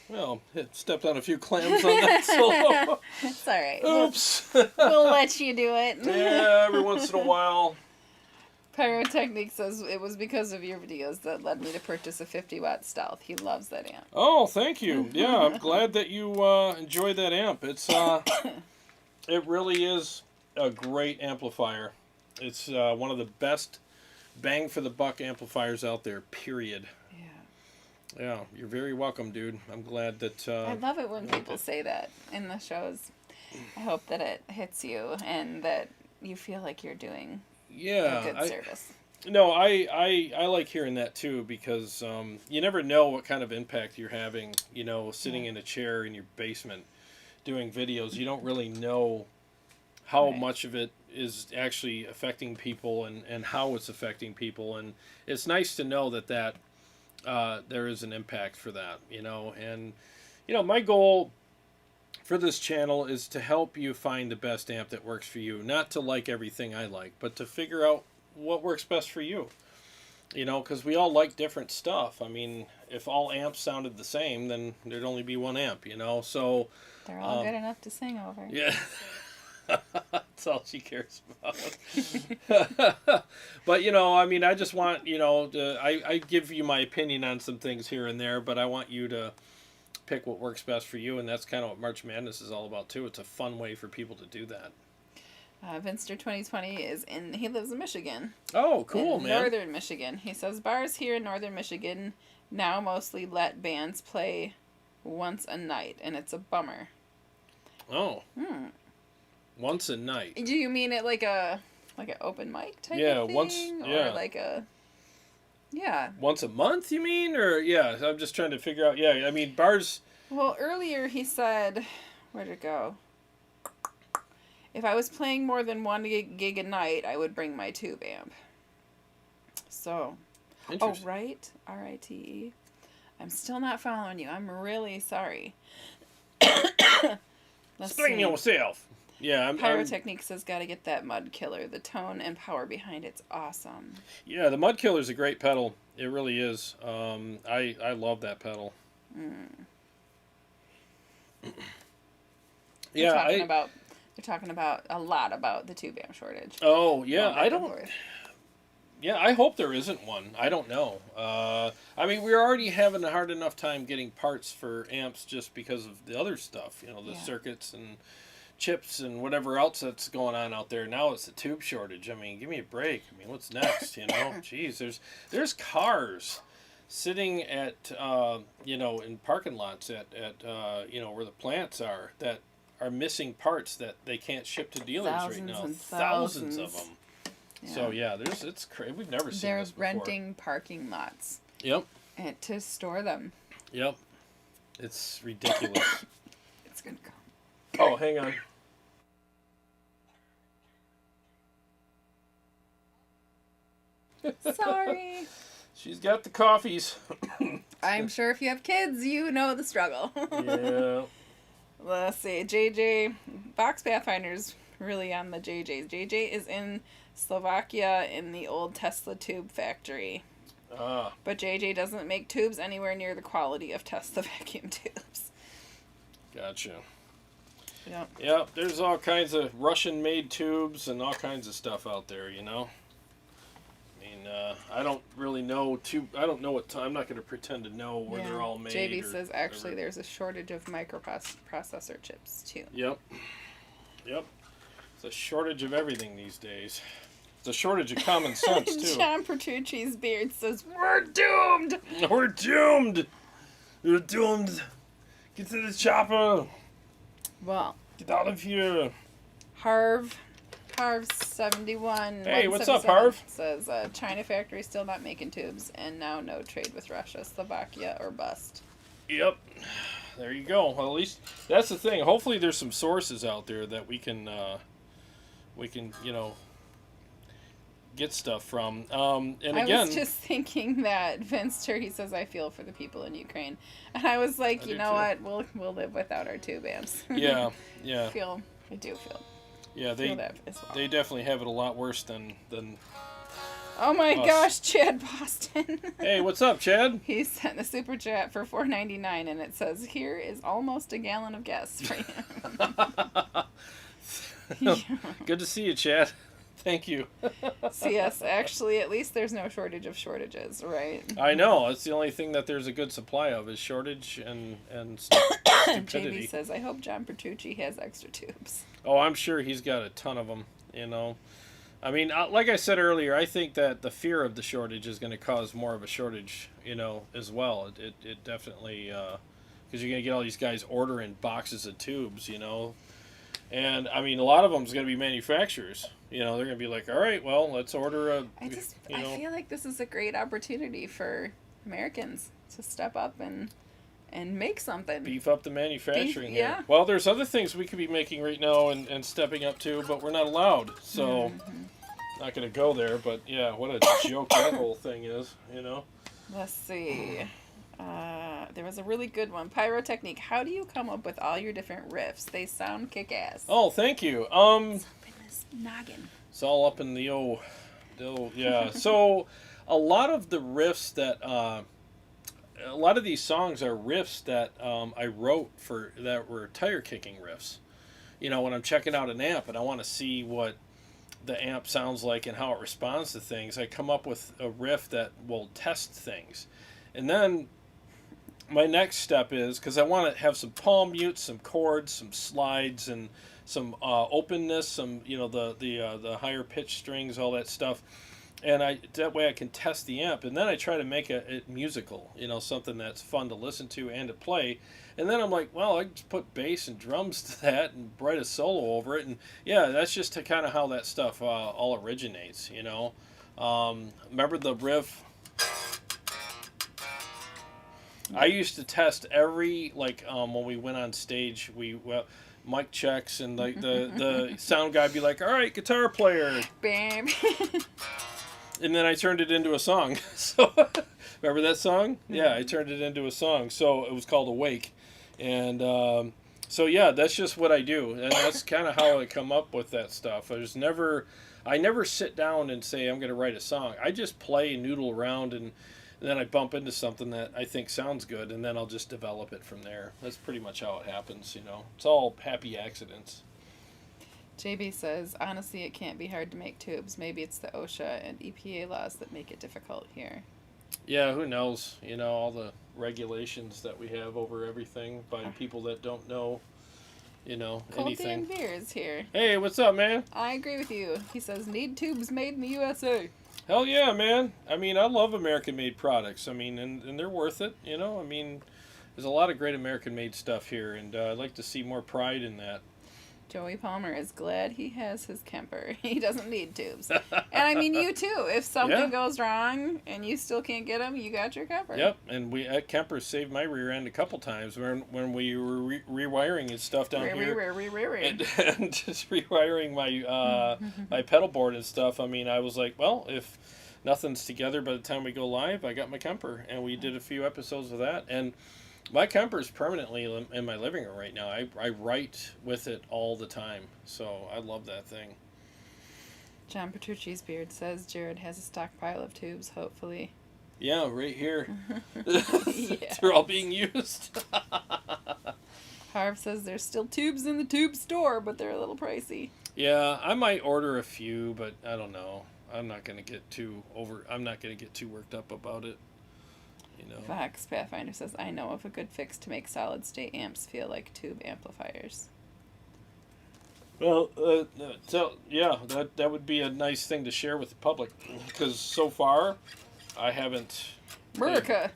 Well, it stepped on a few clams on that solo. It's all right. Oops. We'll let you do it. Yeah, every once in a while. Pyrotechnic says it was because of your videos that led me to purchase a 50-watt Stealth. He loves that amp. Oh, thank you. Yeah, I'm glad that you enjoyed that amp. It's it really is a great amplifier. It's one of the best bang for the buck amplifiers out there, period. Yeah, you're very welcome, dude. I'm glad that... I love it when people say that in the shows. I hope that it hits you and that you feel like you're doing a good service. No, I like hearing that, too, because you never know what kind of impact you're having, you know, sitting in a chair in your basement doing videos. You don't really know how much of it is actually affecting people and how it's affecting people. And it's nice to know that there is an impact for that, you know. And, you know, my goal for this channel is to help you find the best amp that works for you. Not to like everything I like, but to figure out what works best for you. You know, because we all like different stuff. I mean, if all amps sounded the same, then there'd only be one amp, you know. So they're all good enough to sing over. Yeah. That's all she cares about. But, you know, I mean, I just want, you know, I give you my opinion on some things here and there, but I want you to pick what works best for you, and that's kind of what March Madness is all about, too. It's a fun way for people to do that. Vinster 2020 he lives in Michigan. Oh, cool, man. Northern Michigan. He says, bars here in Northern Michigan now mostly let bands play once a night, and it's a bummer. Oh. Once a night. Do you mean it like an open mic type of thing? Once, Or like a... Yeah. Once a month, you mean? Or, yeah, I'm just trying to figure out. Yeah, I mean, bars... Well, earlier he said... Where'd it go? If I was playing more than one gig a night, I would bring my tube amp. So... Oh, right? R-I-T-E. I'm still not following you. I'm really sorry. Explain yourself. Yeah, Pyrotechnique says gotta get that Mud Killer. The tone and power behind it's awesome. Yeah, the Mud Killer's a great pedal. It really is. I love that pedal. Yeah, they're talking about a lot about the tube amp shortage. Oh yeah, I don't. Yeah, I hope there isn't one. I don't know. I mean, we're already having a hard enough time getting parts for amps just because of the other stuff. You know, the circuits and chips and whatever else that's going on out there. Now it's the tube shortage. I mean, give me a break. I mean, what's next? You know, jeez, there's cars sitting at in parking lots at where the plants are that are missing parts that they can't ship to dealers right now. Thousands of them. Yeah. So yeah, it's crazy. We've never seen this before. They're renting parking lots. Yep. And to store them. Yep. It's ridiculous. It's gonna come. Oh, hang on. Sorry. She's got the coffees. I'm sure if you have kids, you know the struggle. Yeah. Let's see. JJ, Box Pathfinder's really on the JJs. JJ is in Slovakia in the old Tesla tube factory. But JJ doesn't make tubes anywhere near the quality of Tesla vacuum tubes. Gotcha. Yep. Yep, there's all kinds of Russian-made tubes and all kinds of stuff out there, you know. I mean, I don't really know I don't know what I'm not going to pretend to know where they're all made. JB says actually there's a shortage of microprocessor chips too. Yep. Yep. It's a shortage of everything these days. It's a shortage of common sense too. John Petrucci's beard says we're doomed. We're doomed. We're doomed. Get to the chopper. Well, get out of here. Harv 71. Hey, what's up, Harv? Says China factory still not making tubes, and now no trade with Russia, Slovakia, or bust. Yep. There you go. Well, at least that's the thing. Hopefully, there's some sources out there that we can get stuff from. And again, I was just thinking that Vince Turkey says I feel for the people in Ukraine, and I was like, you know what? We'll live without our tube amps. Yeah. I do feel. Yeah, they definitely have it a lot worse than. Oh my gosh, Chad Boston. Hey, what's up, Chad? He sent a super chat for $4.99, and it says, "Here is almost a gallon of gas for you." Good to see you, Chad. Thank you. CS, actually, at least there's no shortage of shortages, right? I know. It's the only thing that there's a good supply of is shortage and stupidity. JB says, I hope John Petrucci has extra tubes. Oh, I'm sure he's got a ton of them, you know. I mean, like I said earlier, I think that the fear of the shortage is going to cause more of a shortage, you know, as well. It definitely, because you're going to get all these guys ordering boxes of tubes, you know. And, I mean, a lot of them is going to be manufacturers. You know, they're going to be like, all right, well, let's order a, I feel like this is a great opportunity for Americans to step up and make something. Beef up the manufacturing here. Yeah. Well, there's other things we could be making right now and stepping up to, but we're not allowed. So, not going to go there. But, yeah, what a joke that whole thing is, you know. Let's see. There was a really good one. Pyrotechnique. How do you come up with all your different riffs? They sound kick-ass. Oh, thank you. It's up in this noggin. It's all up in the old yeah. So, a lot of the riffs that, a lot of these songs are riffs that I wrote that were tire kicking riffs. You know, when I'm checking out an amp and I want to see what the amp sounds like and how it responds to things, I come up with a riff that will test things. And then my next step is, because I want to have some palm mutes, some chords, some slides, and some openness, some, you know, the higher pitch strings, all that stuff. and that way I can test the amp, and then I try to make it musical, something that's fun to listen to and to play. And then I'm like, well, I can just put bass and drums to that and write a solo over it, and yeah, that's just kind of how that stuff all originates. Remember the riff? I used to test every, when we went on stage, mic checks, and the sound guy would be like, all right, guitar player. Bam. And then I turned it into a song. So remember that song? Yeah, I turned it into a song. So it was called Awake. And so yeah, that's just what I do. And that's kind of how I come up with that stuff. I never sit down and say I'm going to write a song. I just play and noodle around, and then I bump into something that I think sounds good, and then I'll just develop it from there. That's pretty much how it happens, It's all happy accidents. JB says, honestly, it can't be hard to make tubes. Maybe it's the OSHA and EPA laws that make it difficult here. Yeah, who knows? All the regulations that we have over everything by people that don't know, anything. Cold Beer is here. Hey, what's up, man? I agree with you. He says, need tubes made in the USA. Hell yeah, man. I love American-made products. And they're worth it, There's a lot of great American-made stuff here, and I'd like to see more pride in that. Joey Palmer is glad he has his Kemper. He doesn't need tubes. And you too. If something goes wrong and you still can't get them, you got your Kemper. Yep, and we at Kemper saved my rear end a couple times when we were rewiring his stuff down here. And just rewiring my my pedal board and stuff. I was like, well, if nothing's together by the time we go live, I got my Kemper, and we did a few episodes of that. And my Kemper is permanently in my living room right now. I write with it all the time, so I love that thing. John Petrucci's beard says Jarrod has a stockpile of tubes, hopefully. Yeah, right here. Yeah. They're all being used. Harv says there's still tubes in the tube store, but they're a little pricey. Yeah, I might order a few, but I don't know. I'm not going to get too worked up about it. Fox Pathfinder says, I know of a good fix to make solid state amps feel like tube amplifiers. Well, so yeah, that would be a nice thing to share with the public, because so far I haven't. Murica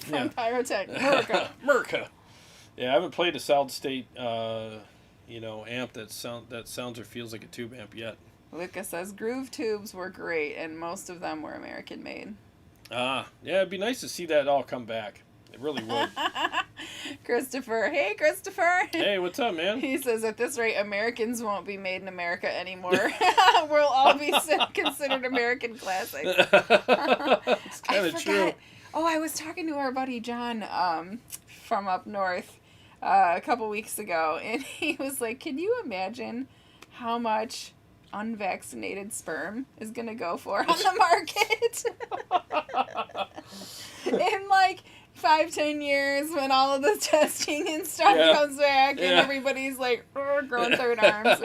from Pyrotech. Murica. Yeah, I haven't played a solid state, amp that sounds or feels like a tube amp yet. Lucas says groove tubes were great, and most of them were American made. Yeah, it'd be nice to see that all come back. It really would. Christopher. Hey, Christopher. Hey, what's up, man? He says, at this rate, Americans won't be made in America anymore. We'll all be considered American classics. It's kind of true. Oh, I was talking to our buddy John from up north a couple weeks ago, and he was like, can you imagine how much unvaccinated sperm is going to go for on the market? In 5-10 years, when all of the testing and stuff comes back, and everybody's like growing third arms.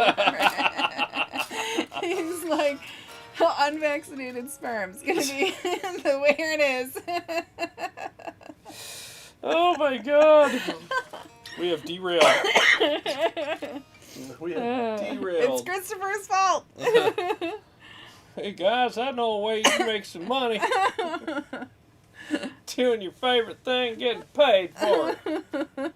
He's like, unvaccinated sperm's going to be the way it is. Oh my God. We have derailed. It's Christopher's fault. Hey guys, I know a way you can make some money. Doing your favorite thing, getting paid for it.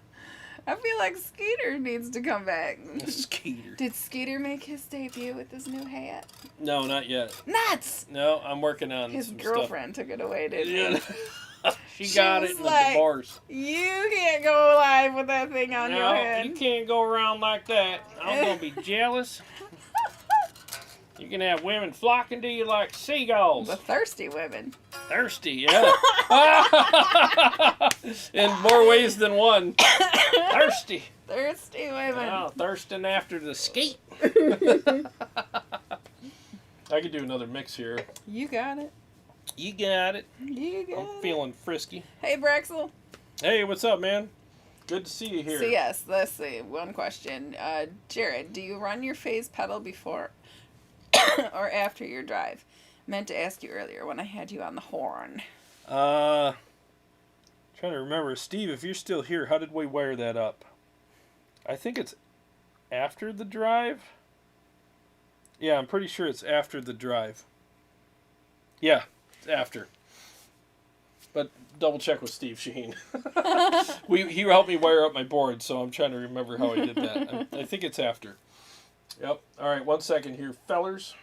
I feel like Skeeter needs to come back. Skeeter. Did Skeeter make his debut with his new hat? No, not yet. Nuts! No, I'm working on his some girlfriend stuff. took it away, didn't she? She got it in the divorce. You can't go live with that thing on your head. You can't go around like that. I'm going to be jealous. You can have women flocking to you like seagulls. The thirsty women. Thirsty, yeah. In more ways than one. Thirsty. Thirsty women. Oh, thirsting after the skeet. I could do another mix here. You got it. You got it. I'm feeling frisky. Hey, Braxel. Hey, what's up, man? Good to see you here. So, yes, let's see. One question. Jarrod, do you run your phase pedal before or after your drive? Meant to ask you earlier when I had you on the horn. Trying to remember. Steve, if you're still here, how did we wire that up? I think it's after the drive. Yeah, I'm pretty sure it's after the drive. Yeah, after. But double check with Steve Sheen. He helped me wire up my board, so I'm trying to remember how I did that. I think it's after. Yep. All right, 1 second here, fellers.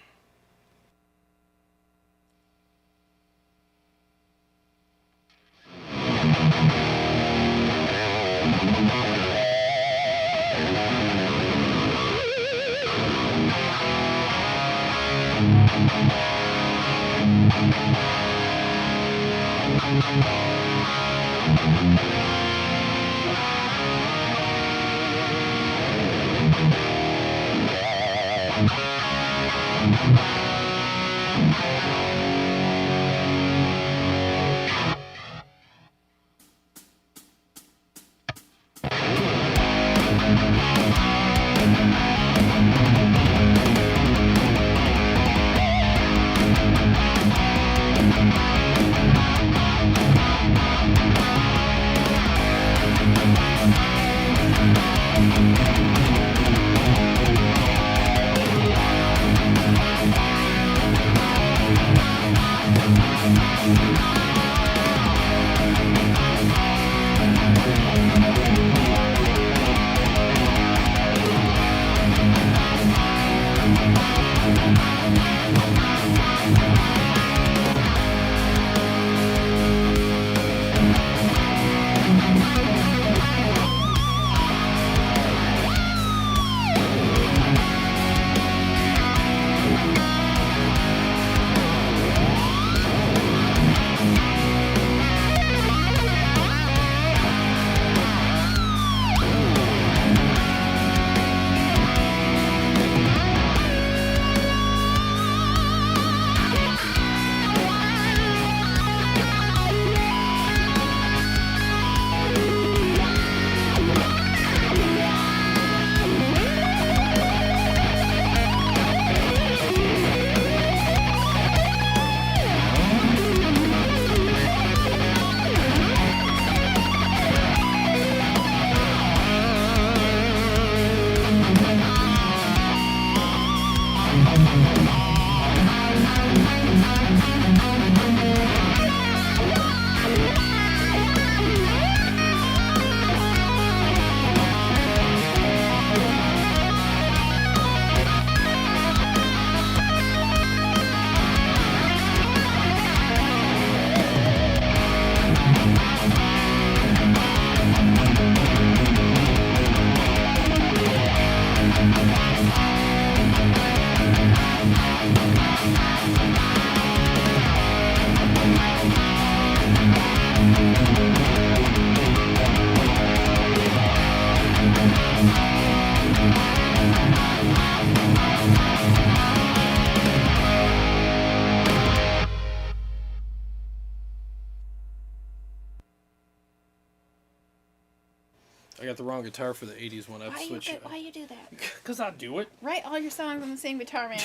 I got the wrong guitar for the 80s one. I've switched. Why you do that? Because I do it. Write all your songs on the same guitar, man.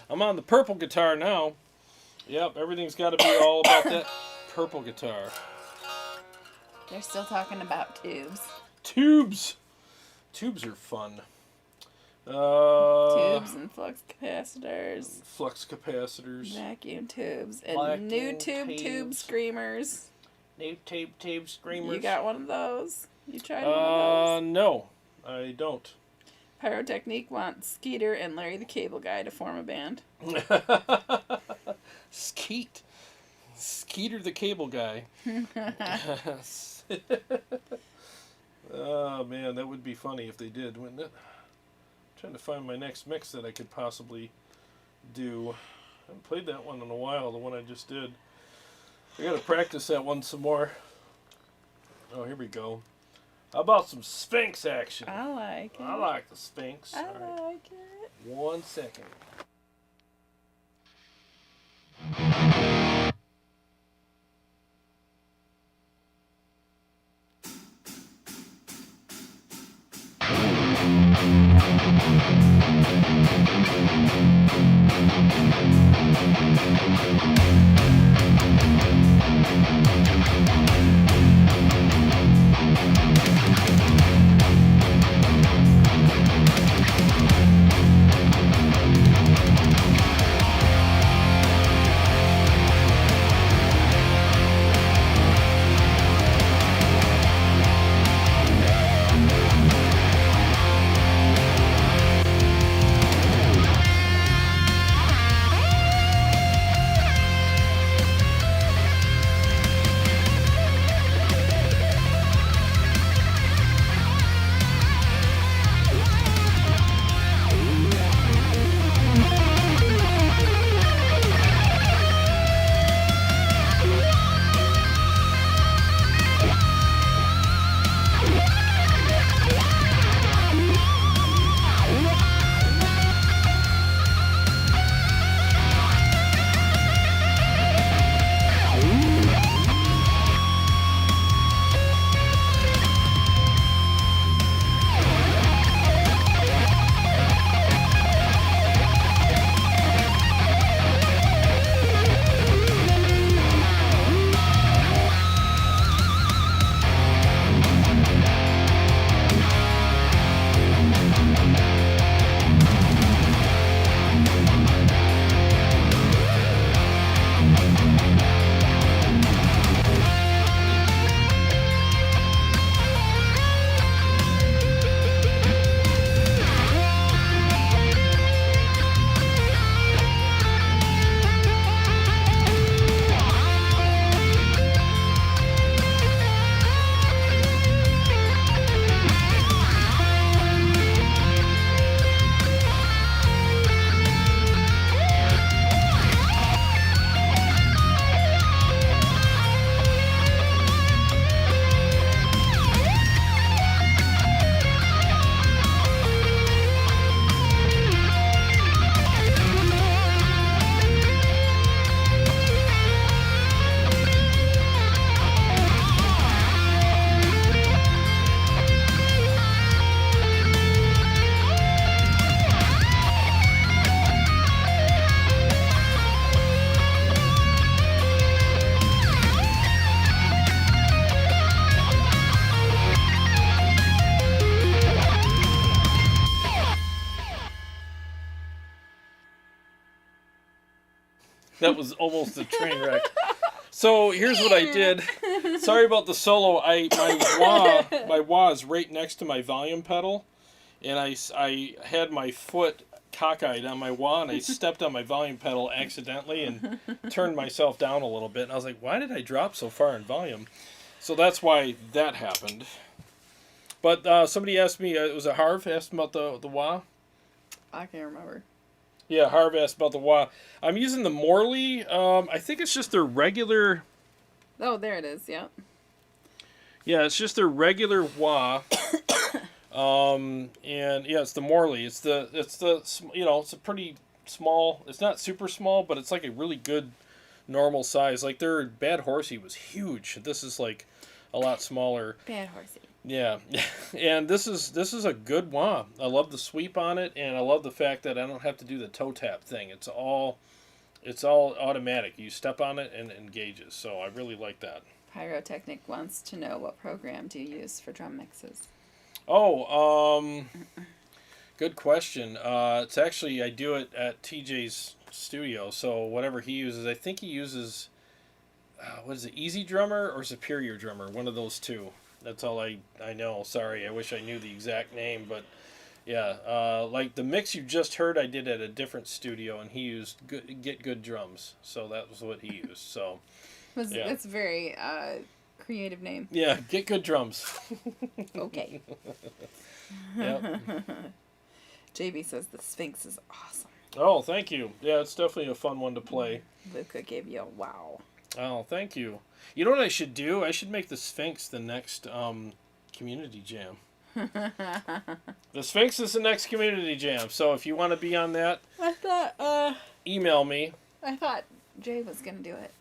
I'm on the purple guitar now. Yep, everything's got to be all about that purple guitar. They're still talking about tubes. Tubes! Tubes are fun. Tubes and flux capacitors. Flux capacitors. Vacuum tubes. And new tube screamers. New tube screamers. You got one of those? You tried one of those? No, I don't. Pyrotechnique wants Skeeter and Larry the Cable Guy to form a band. Skeeter the Cable Guy. Oh man, that would be funny if they did, wouldn't it? I'm trying to find my next mix that I could possibly do. I haven't played that one in a while, the one I just did. I gotta practice that one some more. Oh, here we go. How about some Sphinx action? I like it. I like the Sphinx. I like it. 1 second. That was almost a train wreck. So here's what I did. Sorry about the solo. My wah is right next to my volume pedal, and I had my foot cockeyed on my wah, and I stepped on my volume pedal accidentally and turned myself down a little bit. And I was like, why did I drop so far in volume? So that's why that happened. But somebody asked me, was it Harv asked about the wah? I can't remember. Yeah, Harv asked about the wah. I'm using the Morley. I think it's just their regular. Oh, there it is. Yeah. Yeah, it's just their regular wah. And yeah, it's the Morley. It's the it's a pretty small. It's not super small, but it's like a really good normal size. Like their Bad Horsey was huge. This is like a lot smaller. Bad Horsey. Yeah, and this is a good wah. I love the sweep on it, and I love the fact that I don't have to do the toe tap thing. It's all automatic. You step on it and it engages. So I really like that. Pyrotechnic wants to know, what program do you use for drum mixes? Oh, good question. It's actually, I do it at TJ's studio. So whatever he uses, I think he uses what is it, Easy Drummer or Superior Drummer? One of those two. That's all I know. Sorry, I wish I knew the exact name, but yeah, like the mix you just heard, I did at a different studio, and he used Get Good Drums, so that was what he used. So, yeah. It's a very creative name. Yeah, Get Good Drums. Okay. Yep. JB says the Sphinx is awesome. Oh, thank you. Yeah, it's definitely a fun one to play. Luca gave you a wow. Oh, thank you. You know what I should do? I should make the Sphinx the next community jam. The Sphinx is the next community jam. So if you want to be on that, I thought email me. I thought Jay was gonna do it.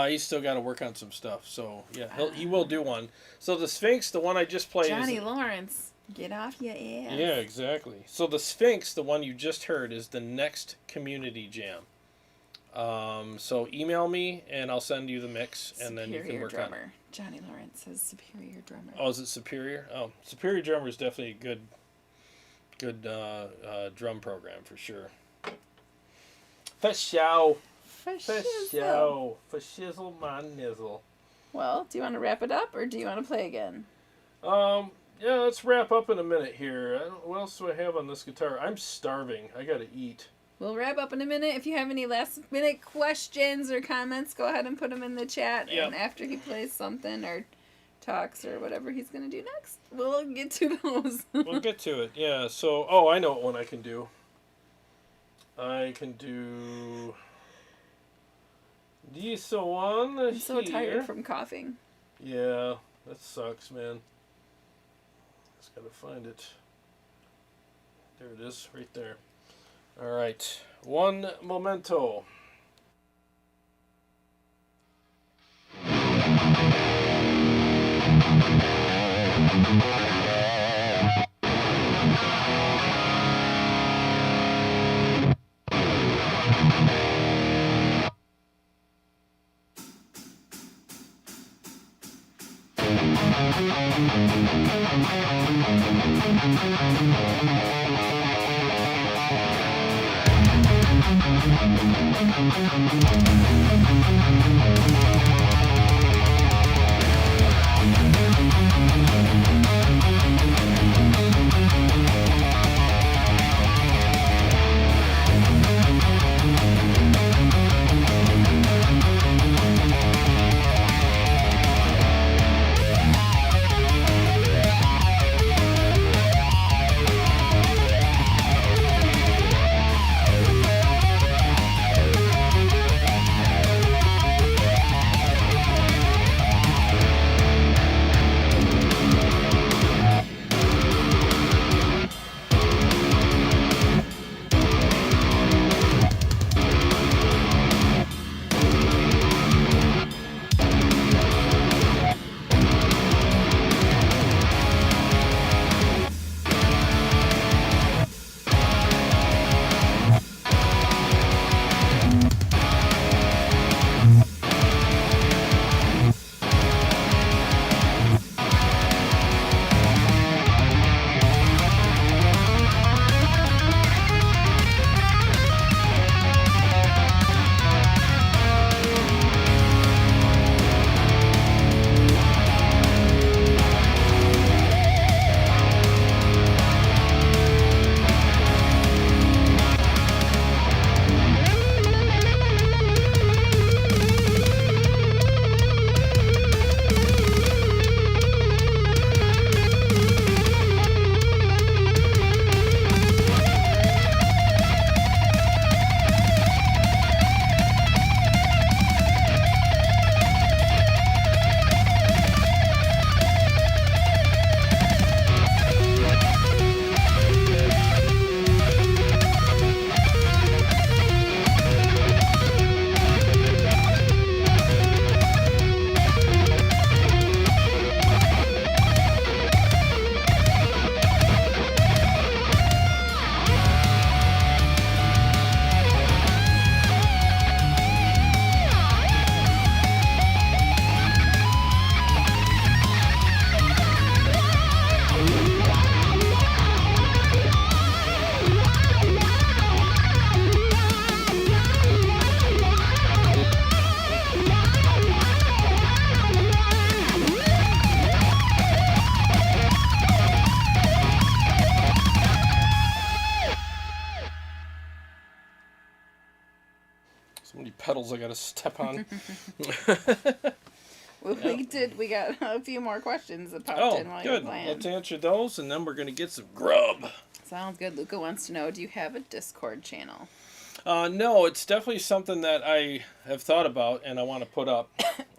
He's still got to work on some stuff. So yeah, he will do one. So the Sphinx, the one I just played, Johnny Lawrence, get off your ass. Yeah, exactly. So the Sphinx, the one you just heard, is the next community jam. So email me and I'll send you the mix, and then you can work on it. Johnny Lawrence says Superior Drummer. Oh, is it Superior? Oh, Superior Drummer is definitely a good drum program for sure. For show. For show. For shizzle my nizzle. Well, do you want to wrap it up or do you want to play again? Yeah, let's wrap up in a minute here. What else do I have on this guitar? I'm starving. I gotta eat. We'll wrap up in a minute. If you have any last-minute questions or comments, go ahead and put them in the chat. Yep. And after he plays something or talks or whatever he's going to do next, we'll get to those. We'll get to it, yeah. So, I know what one I can do. I can do this one. I'm so tired from coughing. Yeah, that sucks, man. Just got to find it. There it is, right there. All right, one momento. rails I got to step on. Well, we got a few more questions that popped in while you were playing. Let's answer those, and then we're going to get some grub. Sounds good. Luca wants to know, do you have a Discord channel? No, it's definitely something that I have thought about and I want to put up.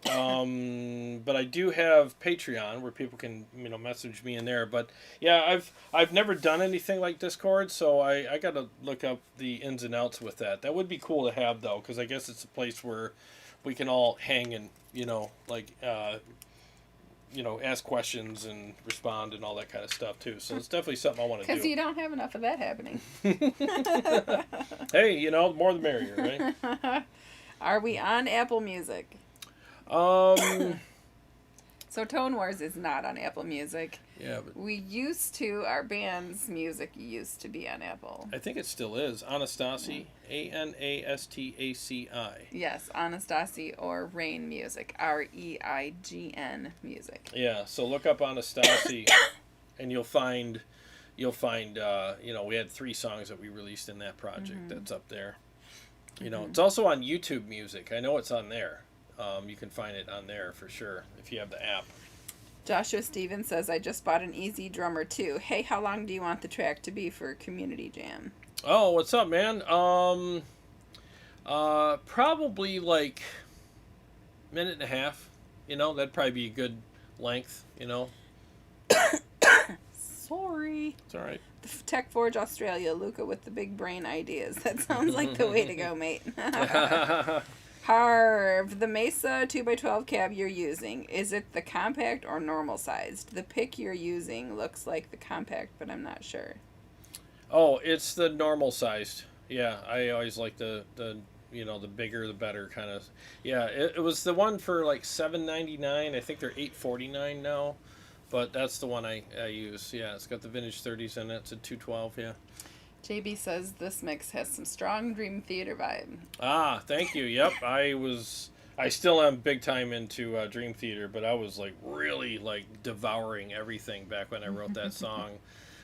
But I do have Patreon where people can, message me in there. But yeah, I've never done anything like Discord, so I got to look up the ins and outs with that. That would be cool to have though, because I guess it's a place where we can all hang and ask questions and respond and all that kind of stuff too. So it's definitely something I want to do. Because you don't have enough of that happening. Hey, more the merrier, right? Are we on Apple Music? So Tone Wars is not on Apple Music. Yeah, but we used to. Our band's music used to be on Apple. I think it still is. Anastasi, Anastaci. Yes, Anastasi or Rain Music, REIGN Music. Yeah, so look up Anastasi, and you'll find, we had 3 songs that we released in that project. That's up there. It's also on YouTube Music. I know it's on there. You can find it on there for sure if you have the app. Joshua Stevens says, I just bought an Easy Drummer too. Hey, how long do you want the track to be for Community Jam? Oh, what's up, man? Probably like minute and a half. That'd probably be a good length, Sorry. It's all right. Tech Forge Australia, Luca with the big brain ideas. That sounds like the way to go, mate. Harv, the Mesa 2x12 cab you're using, is it the compact or normal sized? The pick you're using looks like the compact, but I'm not sure. Oh, it's the normal sized. Yeah, I always like the bigger the better kind of. Yeah, it was the one for like $7.99. I think they're $8.49 now, but that's the one I use. Yeah, it's got the vintage 30s in it. It's a 212. Yeah. JB says this mix has some strong Dream Theater vibe. Ah, thank you. Yep, I still am big time into Dream Theater, but I was like really like devouring everything back when I wrote that song.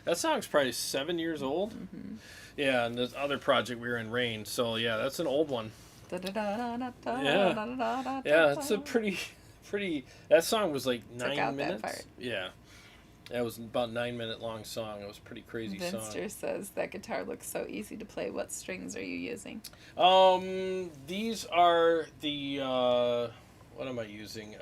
That song's probably 7 years old. Mm-hmm. Yeah, and this other project we were in Rain, so yeah, that's an old one. Yeah, it's a pretty. That song was like 9 minutes. That part. Yeah. That was about 9 minute long song. It was a pretty crazy song. Vinster says that guitar looks so easy to play. What strings are you using? These are the what am I using?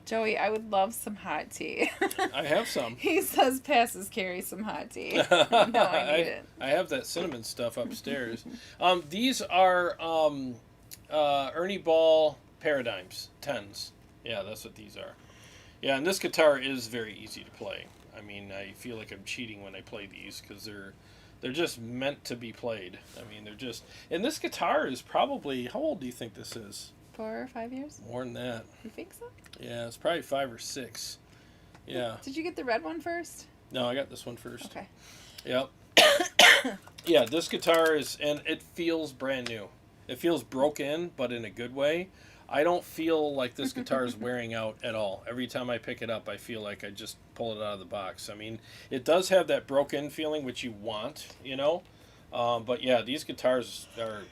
Joey, I would love some hot tea. I have some. He says passes carry some hot tea. No, I need it. I have that cinnamon stuff upstairs. These are Ernie Ball Paradigms 10s. Yeah, that's what these are. Yeah, and this guitar is very easy to play. I mean, I feel like I'm cheating when I play these because they're just meant to be played. I mean, they're just... And this guitar is probably... How old do you think this is? 4 or 5 years? More than that. You think so? Yeah, it's probably 5 or 6. Yeah. Did you get the red one first? No, I got this one first. Okay. Yep. Yeah, this guitar is... And it feels brand new. It feels broken, but in a good way. I don't feel like this guitar is wearing out at all. Every time I pick it up, I feel like I just pull it out of the box. I mean, it does have that broken feeling, which you want, But yeah, these guitars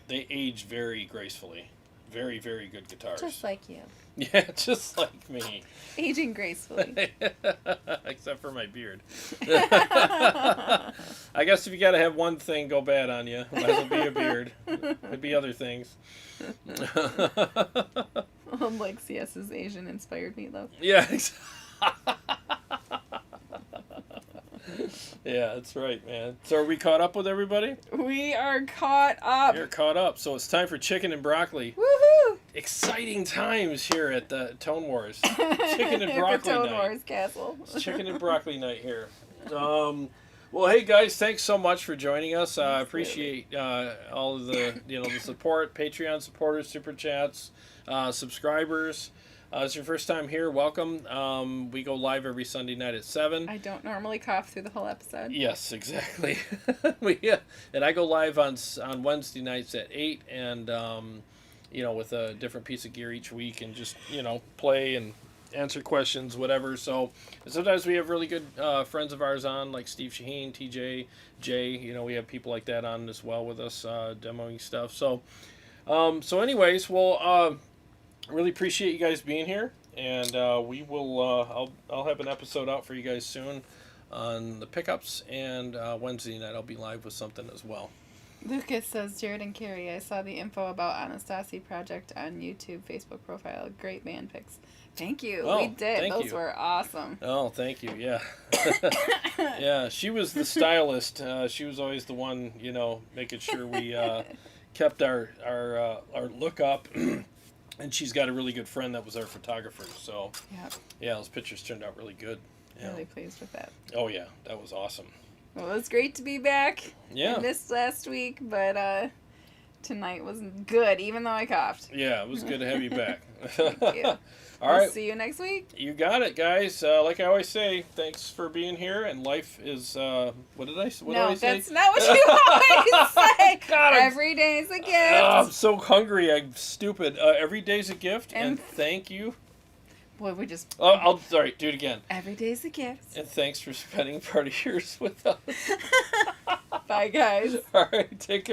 they age very gracefully. Very, very good guitars. Just like you. Yeah, just like me. Aging gracefully. Except for my beard. I guess if you got to have one thing go bad on you, it might as well be a beard. Could be other things. Like CS's Asian-inspired meatloaf. Yeah, yeah, that's right, man. So are we caught up with everybody? We are caught up. You're caught up. So it's time for chicken and broccoli. Woohoo! Exciting times here at the Tone Wars. Chicken and broccoli Tone night. Wars Castle. It's chicken and broccoli night here. Well, hey guys, thanks so much for joining us. I appreciate all of the the support, Patreon supporters, super chats, subscribers. It's your first time here, welcome. We go live every Sunday night at 7. I don't normally cough through the whole episode. Yes, exactly. And I go live on Wednesday nights at 8, and with a different piece of gear each week, and just play and answer questions, whatever. So sometimes we have really good friends of ours on, like Steve Shaheen, TJ, Jay. We have people like that on as well with us, demoing stuff. So So anyways, well, really appreciate you guys being here, and we will. I'll have an episode out for you guys soon on the pickups, and Wednesday night I'll be live with something as well. Lucas says, Jarrod and Carrie, I saw the info about Anastasi Project on YouTube, Facebook profile. Great band picks. Thank you. Oh, we did. Those you. were awesome. Oh, thank you. Yeah. Yeah, she was the stylist. She was always the one, making sure we kept our look up. And she's got a really good friend that was our photographer. So, yeah, those pictures turned out really good. Yeah. Really pleased with that. Oh, yeah. That was awesome. Well, it was great to be back. Yeah. I missed last week, but tonight was good, even though I coughed. Yeah, it was good to have you back. Thank you. All right. See you next week. You got it, guys. Like I always say, thanks for being here. And life is, what did I say? No, that's not what you always say. God, every day's a gift. I'm so hungry. I'm stupid. Every day's a gift. And thank you. Boy, we just... Sorry, do it again. Every day's a gift. And thanks for spending part of yours with us. Bye, guys. All right, take care.